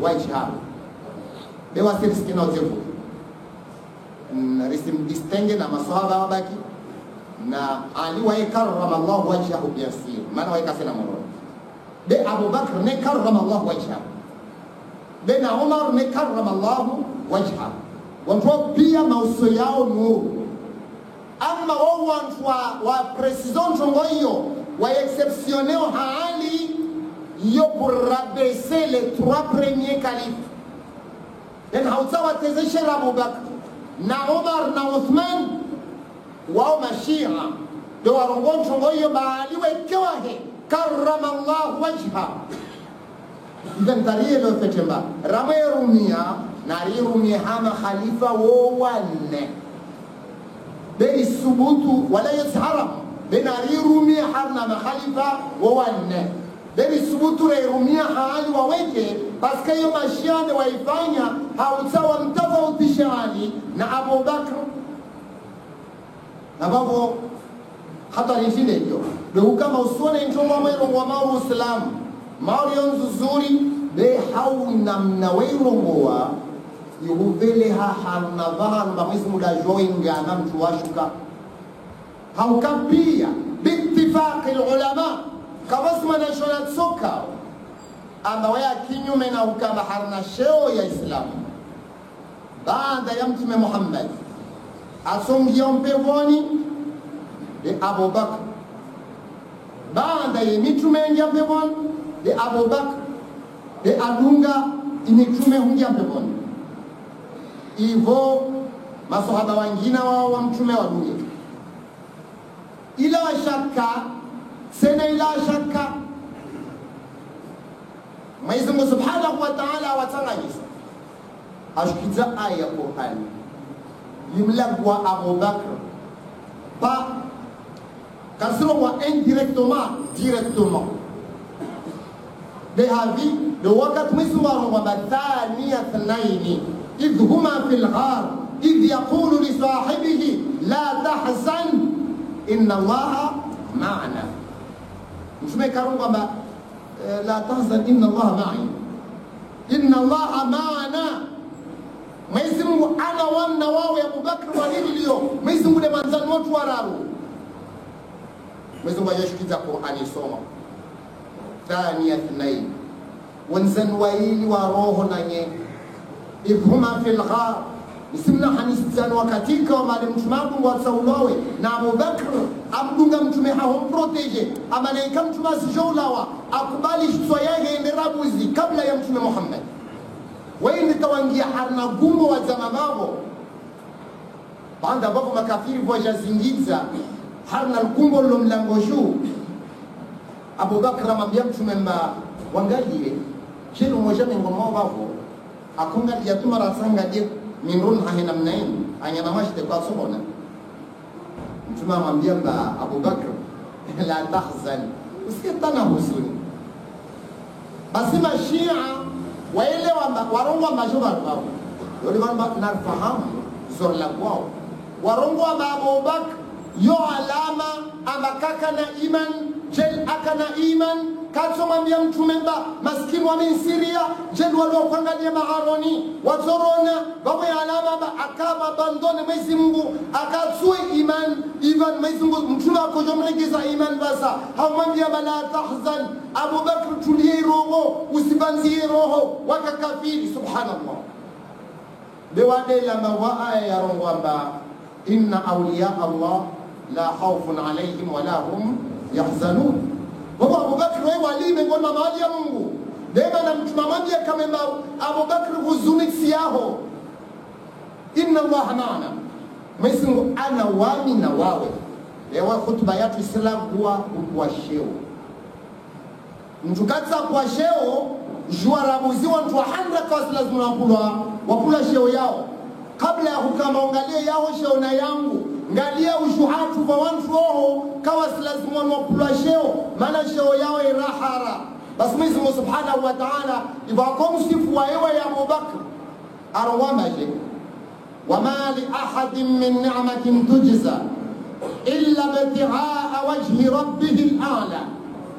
wajhahu dewa sisi na utevu risim distenge na maswahaba wabaki na Ali wa karrama Allah wajhahu biyasir maana wa kasema moro de Abu Bakr ne karrama Allah wajhahu de na Umar ne karrama Allah wajhahu watu pia mauso yao nuru ama wao wa president ngoyo wa exceptionnel hali yo pour rabaisser les trois premiers califes den hautawa tezeshe Abu Bakr na Umar na Uthman wao mashia ndio warongoncho ngoyo baaliwe kewahe karrama Allah wajha idan tarielo fetemba ramerumia na rirumia hama khalifa wo wanne bei subutu wala yasharam benarirumia harna ma khalifa wo wanne bei subutu rirumia hali waweke paske yo mashia ndio waifanya hautawa mtofautisha Ali na Abu Bakr ambapo hata nifile hiyo ndio kama usone nchoma mwero wa mauru Islam mauri nzuri be hauna mnawerongoa yuhuvele hana vahan bamisi muda joinga na mtu washuka haukapia biittifaq ulama kawasma na shonat soka ama waya kinyume na ukama harna sheo ya Islam baada ya Mtume Muhammad asongia mpevoni de Abu Bakr baada ya mitume ingia mpevoni de Abu Bakr de adunga imitume hungia mpevoni hivyo masahaba wengine wao wa mtume wa dunia ila shaka sena ila shaka Mwenyezi Mungu Subhanahu wa Ta'ala watanganyisa ashikiza aya ya Qur'an limlagwa Abu Bakr pa kasro wa directement de havi de wakat miswar wa bathaniya thnaini idh huma fil ghar idh yaqulu li sahibihi la tahzan inna Allaha ma'ana mtume karunga ba la tahzan inna Allaha ma'i inna Allaha ma'ana Mwenyezi Mungu ana wana wao ya Abu Bakr walilio Mwenyezi Mungu de manzani watu wararu Mwenyezi Mungu yashikiza Qur'ani soma thaniya thnain wanzan waili wa roho nanye ibhuma fil ghar isimna hanisizan wakatika wa mali mtumaku wa saulowe na Abu Bakr abdunga mtume hao protege amanaika mtume asijolawa akubali shitwa yake enderabuzi kabla ya Mtume Muhammad waini tawangia harna gumo wa zamamabo banda bako makafiri wajazingiza harna kumbo lo mlango juu Abu Bakr amwambia Mtume mba wangalie chelo moja ngoma wao akonga ya tumara sanga je minrun hahina mnaini anyama mashite kwa sobona Mtume amwambia mba Abu Bakr la tahzan usikatana huzuni basi mashia waelewa warongwa majoba wao ndio kwamba nafahamu zorla kwao warongwa Abu Bakr yo alama amakaka na iman jel akana iman kato mwambia mtume mba maskini wa Syria jedu walio kuangalia maharoni watorona babu ya alama ba akama bandone Mwenyezi Mungu akatsue iman Mwenyezi Mungu mtume akojomlegeza iman basa hamwambia bala tahzan Abu Bakr tulie roho usibanzie roho wakakafiri subhanallah bewadela mawaa ya rongwamba inna awliya Allah la khawfun alayhim wa la hum yahzanun. Baba Abu Bakr wewe walime ngoma mali ya Mungu. Dema na mtumamambia kama Abu Bakr huzuniksi yao. Inna Allah maana. Mwenyezi Mungu ana wami na wawe. Ewa khutba yetu Islam huwa kwa sheo. Mtukatsa kwa sheo juarabuzi watu wa 100 kwa lazima wakula sheo yao. Kabla ya kukama ungalie yao sheo na yangu. Ngalia ushuhatu kwa watu wao kawa lazima wakula sheo maana sheo yao irahara. Basi Mwenyezi Mungu Subhanahu wa Ta'ala ibakom sifu wa ewa ya Abu Bakr arwamaje wama li ahadin min ni'matin tujza illa bitigha'a wajhi rabbih al-a'la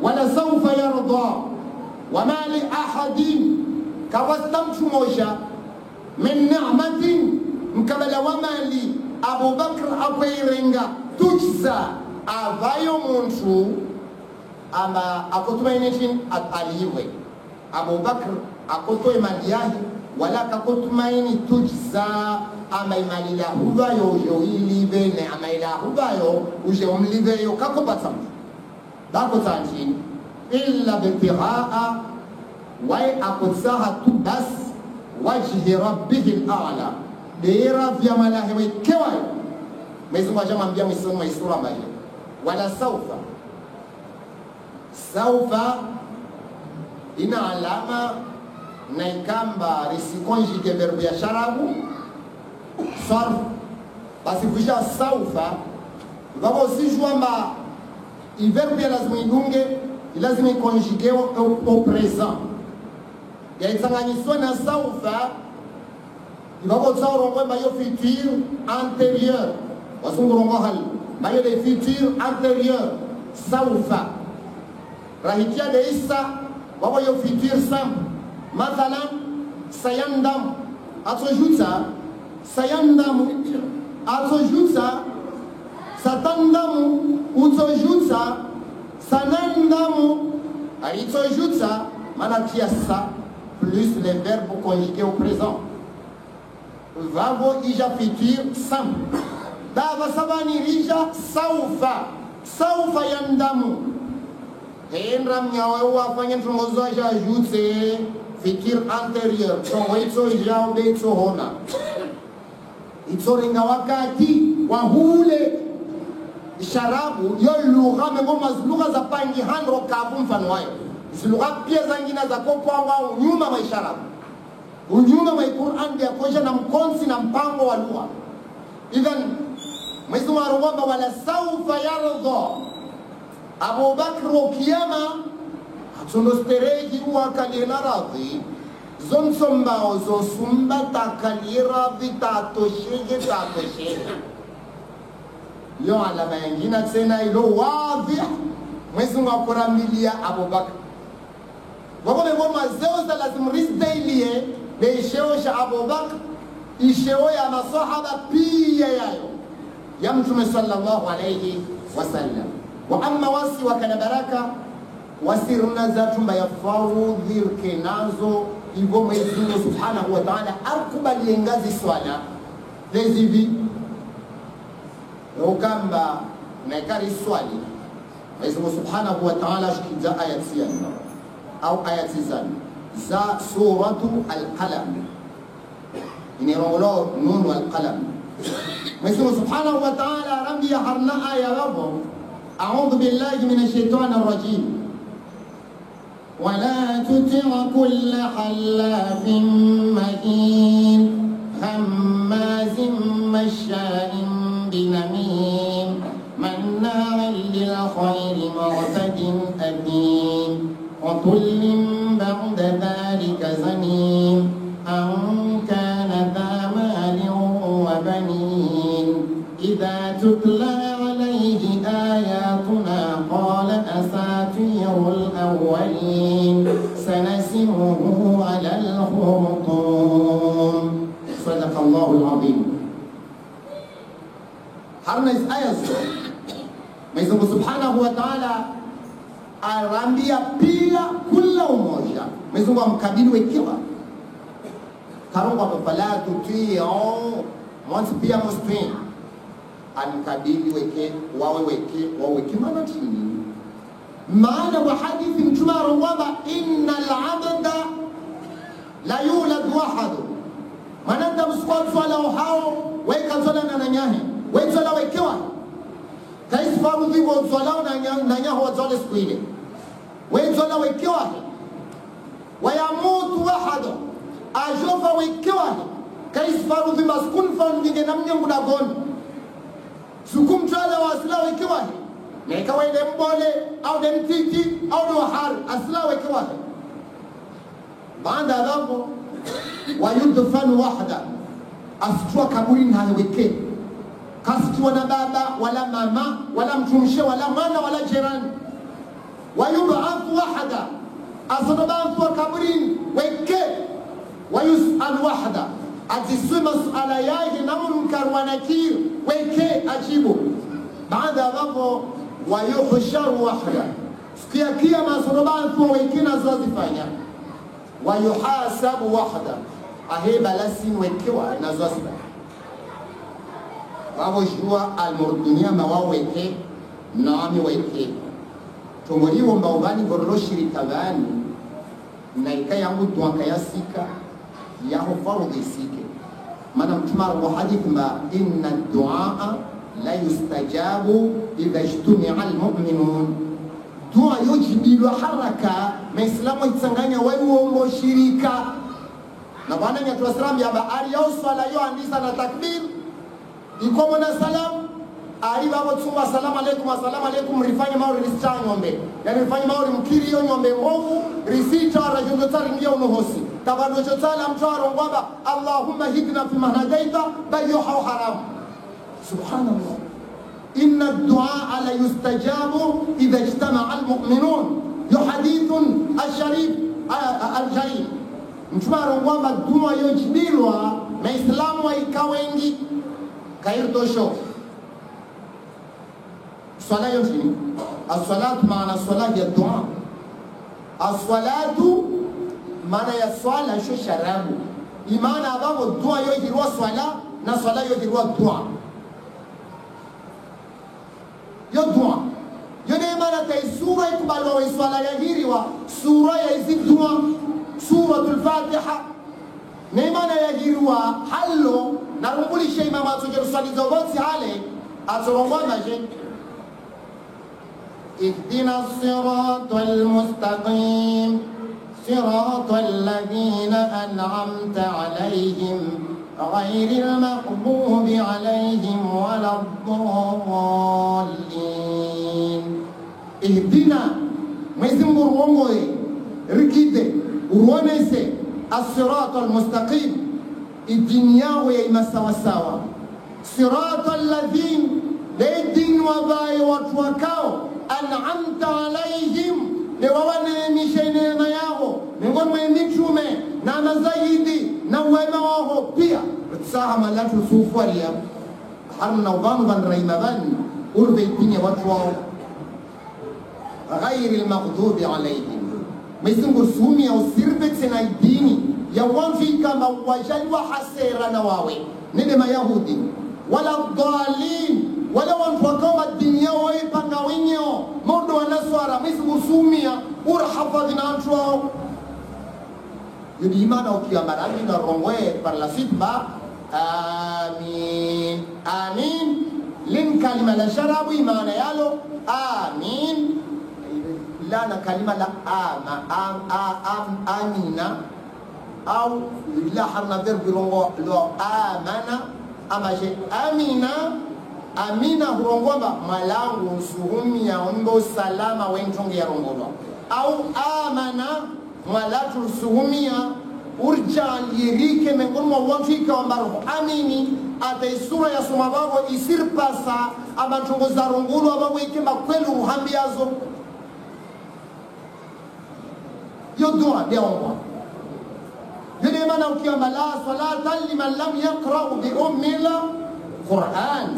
wala sawfa yarda wama li ahadin kawastamtu moja min ni'matin mkabala wama li Abu Bakr akwirenga tujza avayo muntu ama akotumaini aliwe Abu Bakr akotoe mali yake wala kakotumaini tujza ama imali la huvayo ili bene ama ila huvayo uje umliveyo kakopata dako tanjini illa bitigha'a wa akotsaha tu bas wajhi rabbih al-a'la dera vya malahi kewayo Mwenyezi Mungu ajamwambia mwisoma isura mbaya wala saufa ina alama na ikamba risikonjike verbu ya sharabu sarf basi kuja saufa baba usijua mba verbu ya lazima idunge lazima ikonjike au present ya itanganyiswa na saufa baba tsaro kwamba yo futur antérieur wasungurongo hali bayo de futur antérieur saufa rahitia de isa baba yo futur simple mathalan sayandam atojuta sayandamu atojuta satandamu utojuta sanandamu alitojuta manatia sa plus les verbes conjugués au présent vavo ija futur simple dava sabani rija saufa yandamu Hendra mnyawe wafanya tungozo aja jute fikir antérieur tongo ito ija ube ito hona ito ringa wakati wahule sharabu yo lugha mengoma lugha za pangi handro kabu mfano wayo lugha pia zangina za kopwanga unyuma wa sharabu unyuma wa Qur'an ya koja na mkonsi na mpango wa lugha idhan Mwenyezi Mungu arwamba wala saufa yarda Abu Bakr kiyama atunostereji uwa kalina radhi zonsomba zosumba takalira vitatoshege yo alama yengine tena ilo wazi Mwenyezi Mungu akuramilia Abu Bakr wako ngoma zao za lazima rizdelie de sheo sha Abu Bakr isheo ya masahaba pia yayo ya Mtume sallallahu alayhi wasallam wa amma wasi wa kana baraka wasirna zatumba ya faudhir kenazo hivyo Mwenyezi Mungu Subhanahu wa Ta'ala akubali ngazi swala lezivi ukamba na kari swali Mwenyezi Mungu Subhanahu wa Ta'ala shikiza ayati yana au ayati za suratu al-qalam inirolo nun wal qalam Mwenyezi Mungu Subhanahu wa Ta'ala rambia harna aya wabo أعوذ بالله من الشيطان الرجيم ولا تطع كل حلاف مهين هماز مشاء بنميم مناع للخير معتد أثيم عتل بعد ذلك زنيم أن كان ذا مال وبنين إذا تتلى عليه آياتنا قال أساطير الأولين الأولين سنسمه على الخرطوم. صدق الله العظيم. Harna hizi aya zote Mwenyezi Mungu Subhanahu wa Ta'ala arambia pia kila umoja Mwenyezi Mungu amkabili wekiwa karongwa fala tuti'u mwanzo pia mustaqim ankabili weke waweke maana chini maana wa hadithi mtume arongwa innal abda la yulad wahadu maana ndamsukwa wala hao weka zola na nyahe wezola wekewa kaisfaru vivo zola na nyaho zola siku ile wezola wekewa wayamutu wahadu ajofa wekewa kaisfaru vimaskun fa ndinge namnyangu na goni sukum twala wa asla wekewa neka wende mbole au demtiti au wahar asla wekewa baada hapo wayudfanu wahda astua kaburi na weke kastua na baba wala mama wala mtumshe wala mwana wala jirani wayub'ath wahda asnabafu kaburi weke wayus'al wahda azisema suala yake na munkar wa nakir weke ajibu baada hapo wayuhsharu wahda sikia kiyama asnabafu weke na zozifanya wayuhasabu wahda aheba lasin wekewa na zozifanya babo jua almurdunia mawaweke nami weke tomoriwo mbawani gororo shirika bani na ikayangu tuanka yasika yaho farudhi sike maana mtume wa hadith ma inna ad-du'a la yustajabu idha ijtumi'a al-mu'minun dua yujibilu haraka maislamu itsanganya wewe shirika na bwana nyatu wasalam ya baari yao swala yo andisa na takbir ikomo na salam ari babo tsumba assalamu alaikum rifanye mauri risita nyombe yani rifanye mauri mkiri yo nyombe mbovu risita rajundo tari ngia unohosi tabando chotala mtwaro ngwamba Allahumma hidna fi mahadaita bayuha haram subhanallah inna ad-du'a la yustajabu idha ijtama'a al-mu'minun yo hadithun al-sharif al-jarim mtwaro ngwamba dua yojibilwa na islamu ikawengi kairtosho swala yote as-salatu maana swala ya dua as-salatu maana ya swala sho sharabu imana ababo dua yote ruwa swala na swala yote ruwa dua yo dua yo ne maana tay sura ikubalwa wa swala ya hiriwa sura ya hizi dua suratul fatiha ne maana ya hiriwa hallo na rumbuli shay mama tujuru swali zoboti hale atorongwana je اهدنا الصراط المستقيم صراط الذين أنعمت عليهم غير المغضوب عليهم ولا الضالين اهدنا ميزم بروموي ركيده ورونيسي الصراط المستقيم الدنيا ويما سوا سوا صراط الذين لدين وباي وتوكاو أنعمت عليهم لووانا مشينا ياهو نقول ما يمشومه نانا زايدي نوما وهو بيا بتساهم لا تشوفوا اليوم حرمنا وبانو بان ريما بان أربي بني وتواو غير المغضوب عليهم ما يسمى سومي أو سيربت سنايديني يوان في كما وجل وحسير نواوي ندم يهودي ولا الضالين wala watu wakoma dunia waipanga wenyo modo wanaswara misugusumia urhafadhi na watu wao yudi imana ukiamarani na rongwe par la suite ba amin amin lin kalima la sharabu imana yalo amin la na kalima la amina au la harna verbi rongo lo amana ama je amina amina hurongomba malangu suhumi ya ombo salama wentongi ya rongomba au amana malatu suhumi ya urja lirike mengono wafika wambaruhu amini ata isura ya sumababo isirpasa ama chungo za rongulu ababu ikemba kwelu uhambiazo yo dua deomba yule maana ukiomba la salata liman lam yaqra bi ummil Qur'an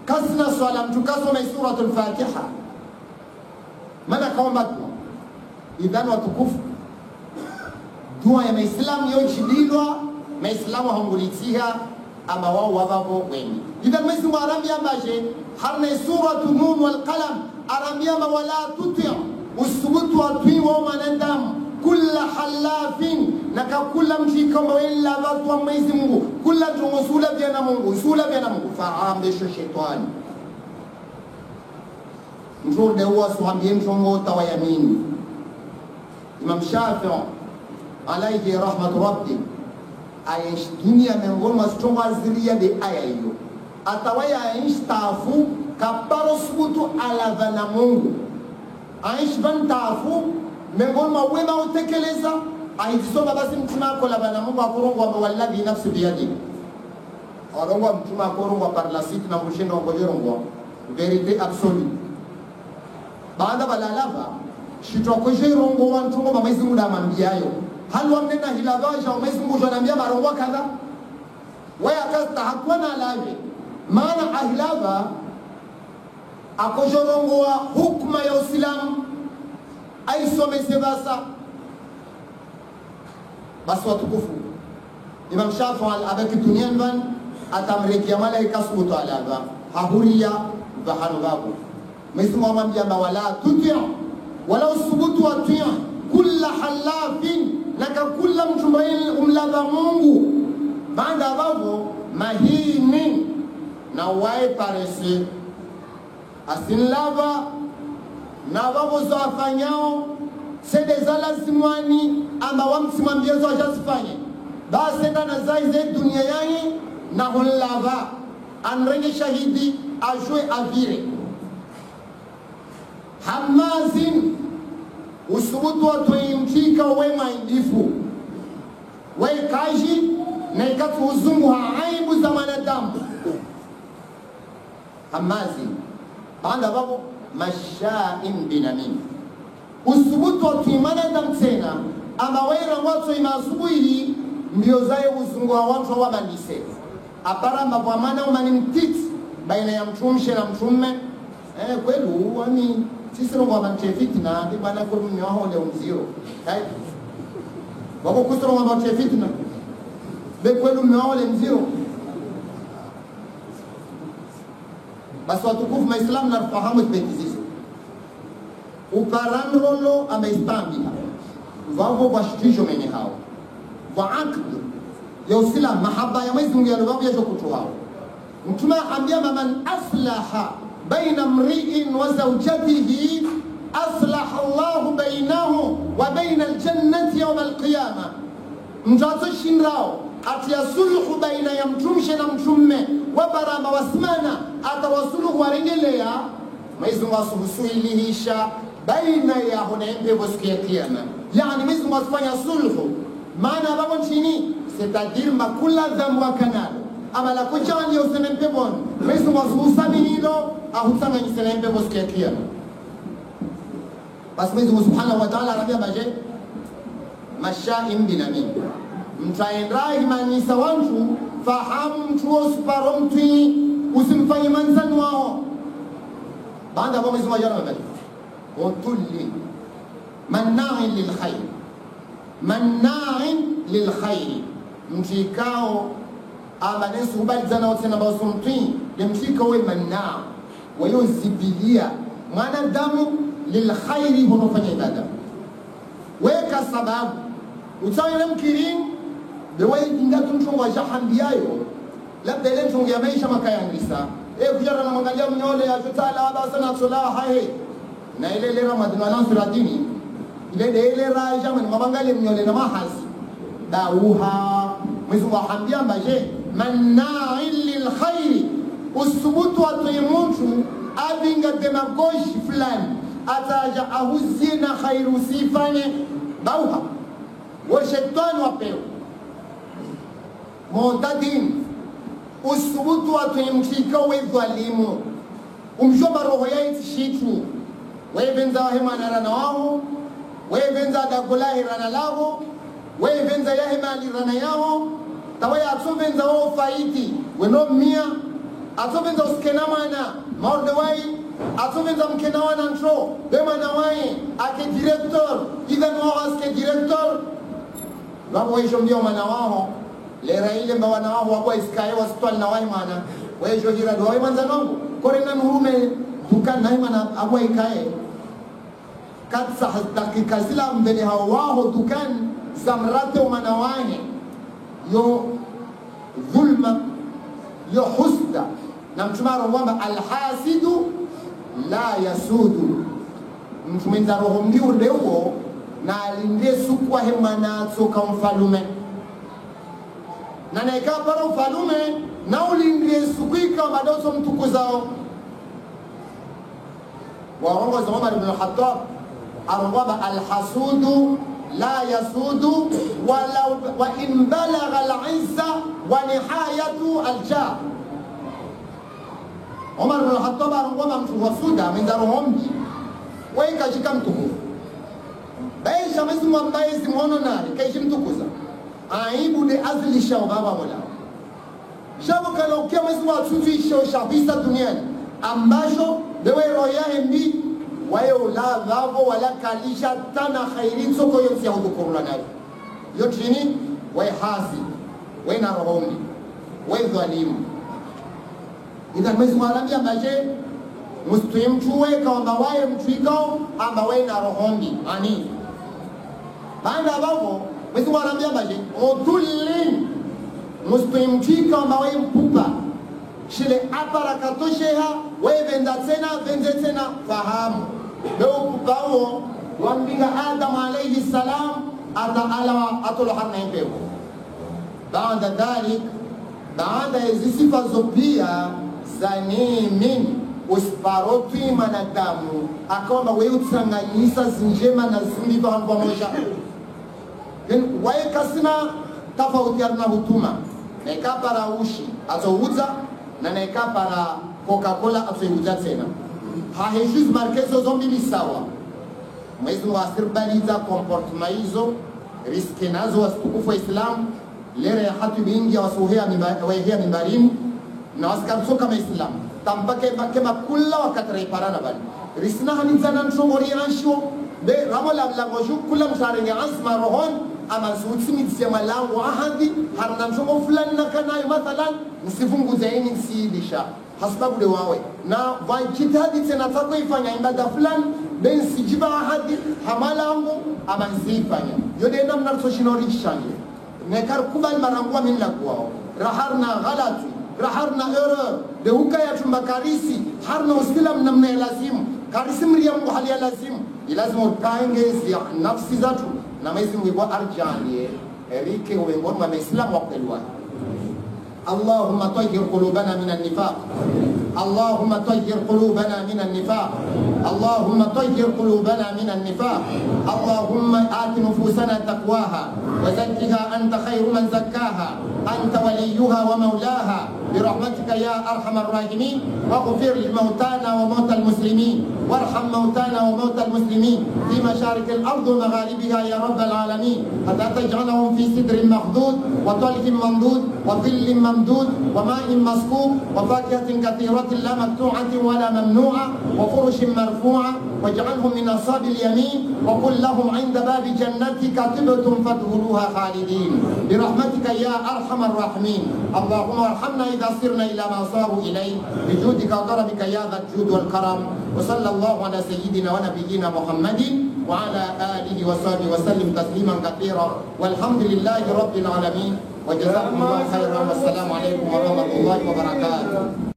kasna swala mtu kasoma suratul Fatiha maana kaomba dua idhan watukufu dua ya Muislamu yochidilwa Muislamu hangulitia ama wao wababo wengi idhan Mwenyezi Mungu arambia ambaje harna suratul Nun wal Qalam arambia wala tuti usubutu atwiwa manadamu kula halafin naka kula mshikamba wala watu wa Mwenyezi Mungu kula tunusula bya Mungu sula bya Mungu faambisho shetani mjurde huwa suambie mchongo tawayamini Imam Shafi'i alayhi rahmatu rabbi aish dunia miongoni mwa stongo aziria de aya hiyo atawaya aish taafu kabaro subutu ala na Mungu aish ban taafu miongoni mwa wema utekeleza aisoma basi mtuma wako la na Mungu akurungwa walladhi nafsi biyadi arungwa mtuma akurungwa par la site na mshindo wa ngojerongwa verite absolue baada balalava shitokojerongo wantungo Mwenyezi Mungu amambiayo halwa mnena hilavaja Mwenyezi Mungu anambia marongwa kadha waya kasta hakuna laje maana ahlava akojorongo wa hukma ya Uislamu aisomese basa basi watukufu Imam Shafi'i abaki duniani ban atamrekia malaika subutu alaba hahuria bahanu babu Mwenyezi Mungu amwambia wala tuti wala usubutu atia kula halafin laka kula mtumbaini umlava Mungu baada hapo mahini na wae parese asinlava na wao zafanyao sede zala simwani ama wamsimambia zo ajasifanye basi ndana zaize dunia yangi na hulava anrenge shahidi ajue avire hamazin usubutu watoimtika wema indifu kaji na ikatu uzungu aibu za wanadamu hamazin baada babu mashaim binamin usubutu watuimana damtena ama waira watu imasubuhi mbio zae uzungu wa watu wa mandise apara mabwamana umani mtiti baina ya mtumshe na mtume kwelu wani sisi rongo amante fitna ndi bana ko mimi waho le umziro kai bako kusoro amante fitna be kwelu mimi waho le mziro basi watukufu Muislamu na fahamu tibetizizo uparanrolo ameistambia wao washtisho menye hao wa akd ya Uislamu mahaba ya Mwenyezi Mungu yalobabia jokutu wao mtume ambia man aslaha baina mri'in wa zawjatihi aslaha Allah bainahu wa baina aljannati yawm alqiyamah mtato shinrao atia sulhu baina ya mtumshe na mtume wa barama wasmana atawasuluhu warengelea Mwenyezi Mungu asuhusuilihisha baina ya hunaembe bosikia kiyama yani Mwenyezi Mungu asifanya sulhu maana babo chini c'est-à-dire makula dhambi kanalo ama la kuchani ya usenempe bon Mwenyezi Mungu asuhusani hilo ahusanga nisenempe bosikia kiyama basi Mwenyezi Mungu Subhanahu wa Ta'ala anambia baje mashaim binamin mtaendrai manisa wantu fahamu mtu usiparomti usimfanye manzani wao baada ya Mwenyezi Mungu anambia وكل مناع للخير مناع للخير mtikao amanesu ubalizana wote na basumti demtikao we manaa wayozibilia mwanadamu lilkhairi hunofanya ibada weka sababu utaona mkirin bewe ingatu mchongo wa jahambiayo labda ile mchongo ya maisha makayangisa kujara na mwangalia mnyole ya tutala basa na solaha na ile Ramadhani wala dini ile raja mani mabangale mnyole na mahasi dauha Mwenyezi Mungu ahambia mbaje mana'il lil khair usubutu atimuntu abinga demagogi fulani ataja ahuzina khairu sifanye dauha wa shetani wapeo motadin usubutu atimtika we dhalimu umjomba roho yake shitu webenza hema na wao wevenza dakulahi rana lao wevenza yahimali rana yao tawaya atsovenza o faiti weno mia atsovenza uskena mana mordewai atsovenza mkena wana ntro bemana wai ake director even aske director babo wejo ndio mana wao lera ile mba wana wao wako iskaye wasitwali na wai mana wejo hira do wai manza nangu korena nurume dukan nai mana abwa ikaye katsa dakika zila mbele hawao dukan zamrate mana wai yo dhulma yo husda na mtumaro kwamba alhasidu la yasudu mtumenza roho mbiu leo na alinde sukwa hemana tsoka mfalume na naika para mfalume na ulinde sukwika madoso mtukuzao warongo za Umar ibn al-Khattab arwaba alhasudu لا يسود وإن بلغ العزة ونهاية الجاه عمر بن الخطاب رغم وسودا من دارهم وين كاشكم تكو باي شمس ما باي سمونو ناري كيشم تكوزا aibu de azli shao baba mola shabo kala ukiwa mswa tufi shao shabisa duniani ambacho dewe roya mbi wayo la vavo wala kalisha tana khairi soko yote ya hudukurula nayo yote ni way hasi way na rohoni way dhalimu idha mswa alambia baje mustim chuwe kamba waye mtwikao amba way na rohoni ani banda babo mswa alambia baje odulin mustim chika kamba waye mpupa shile aparakatosheha way venda tena fahamu leo kupao wambiga Adam alayhi salam ala atolo harna impeo baada dhalik baada hizi sifa zopia zanimin usparoti manadamu akaomba wewe utsanganyisa zinjema na zimbi kwa pamoja wewe kasina tofauti na hutuma na ikapara ushi azouza na ikapara Coca-Cola azouza tena haheshiz markezo zombi ni sawa mwezo wasirbaliza comportement hizo riski nazo wasitukufu wa Islam lere ya hatu bingi ya wasuhea mimbarini na wasikarso kama Islam tampake kema kula wakati reiparana bali risna hanizana nchongori ansho be ramola mlangoshu kula msharenga asma rohon ama suutsimi tsema langu ahadi harna nchongo fulani na kanayo mathalan msifungu zaini nsiilisha hasbabu de wawe na vajitahadi tena tako ifanya ibada fulani ben sijiba ahadi hamalangu ama nsifanya yode namna soshinori chanje nekar kubal marangwa min lakwao raharna ghalati raharna error de hukaya tumbakarisi harna usilam namna lazimu karisi mriyam hali lazimu ilazimu upange nafsi zatu na maizimu ibo arjanie erike uwengon wa Islam waqtelwa اللهم طهر قلوبنا من النفاق اللهم طهر قلوبنا من النفاق اللهم طهر قلوبنا من النفاق اللهم آت نفوسنا تقواها وزكها أنت خير من زكاها أنت وليها ومولاها برحمتك يا أرحم الراحمين واغفر لموتانا وموتى المسلمين وارحم موتانا وموتى المسلمين في مشارق الأرض ومغاربها يا رب العالمين حتى تجعلهم في سدر مخضود وطلح ممدود وظل ممدود وماء مسكوب وفاكهة كثيرة لا مقطوعة ولا ممنوعة وفرش مرفوعة واجعلهم من أصحاب اليمين وقل لهم عند باب جنتك طبتم فادخلوها خالدين برحمتك يا أرحم الراحمين اللهم ارحمنا إذا صرنا إلى ما صاروا إليه بجودك وكرمك يا ذا الجود والكرم وصلى الله على سيدنا ونبينا محمد وعلى آله وصحبه وسلم تسليما كثيرا والحمد لله رب العالمين وجزاكم الله خيرا والسلام عليكم ورحمة الله وبركاته.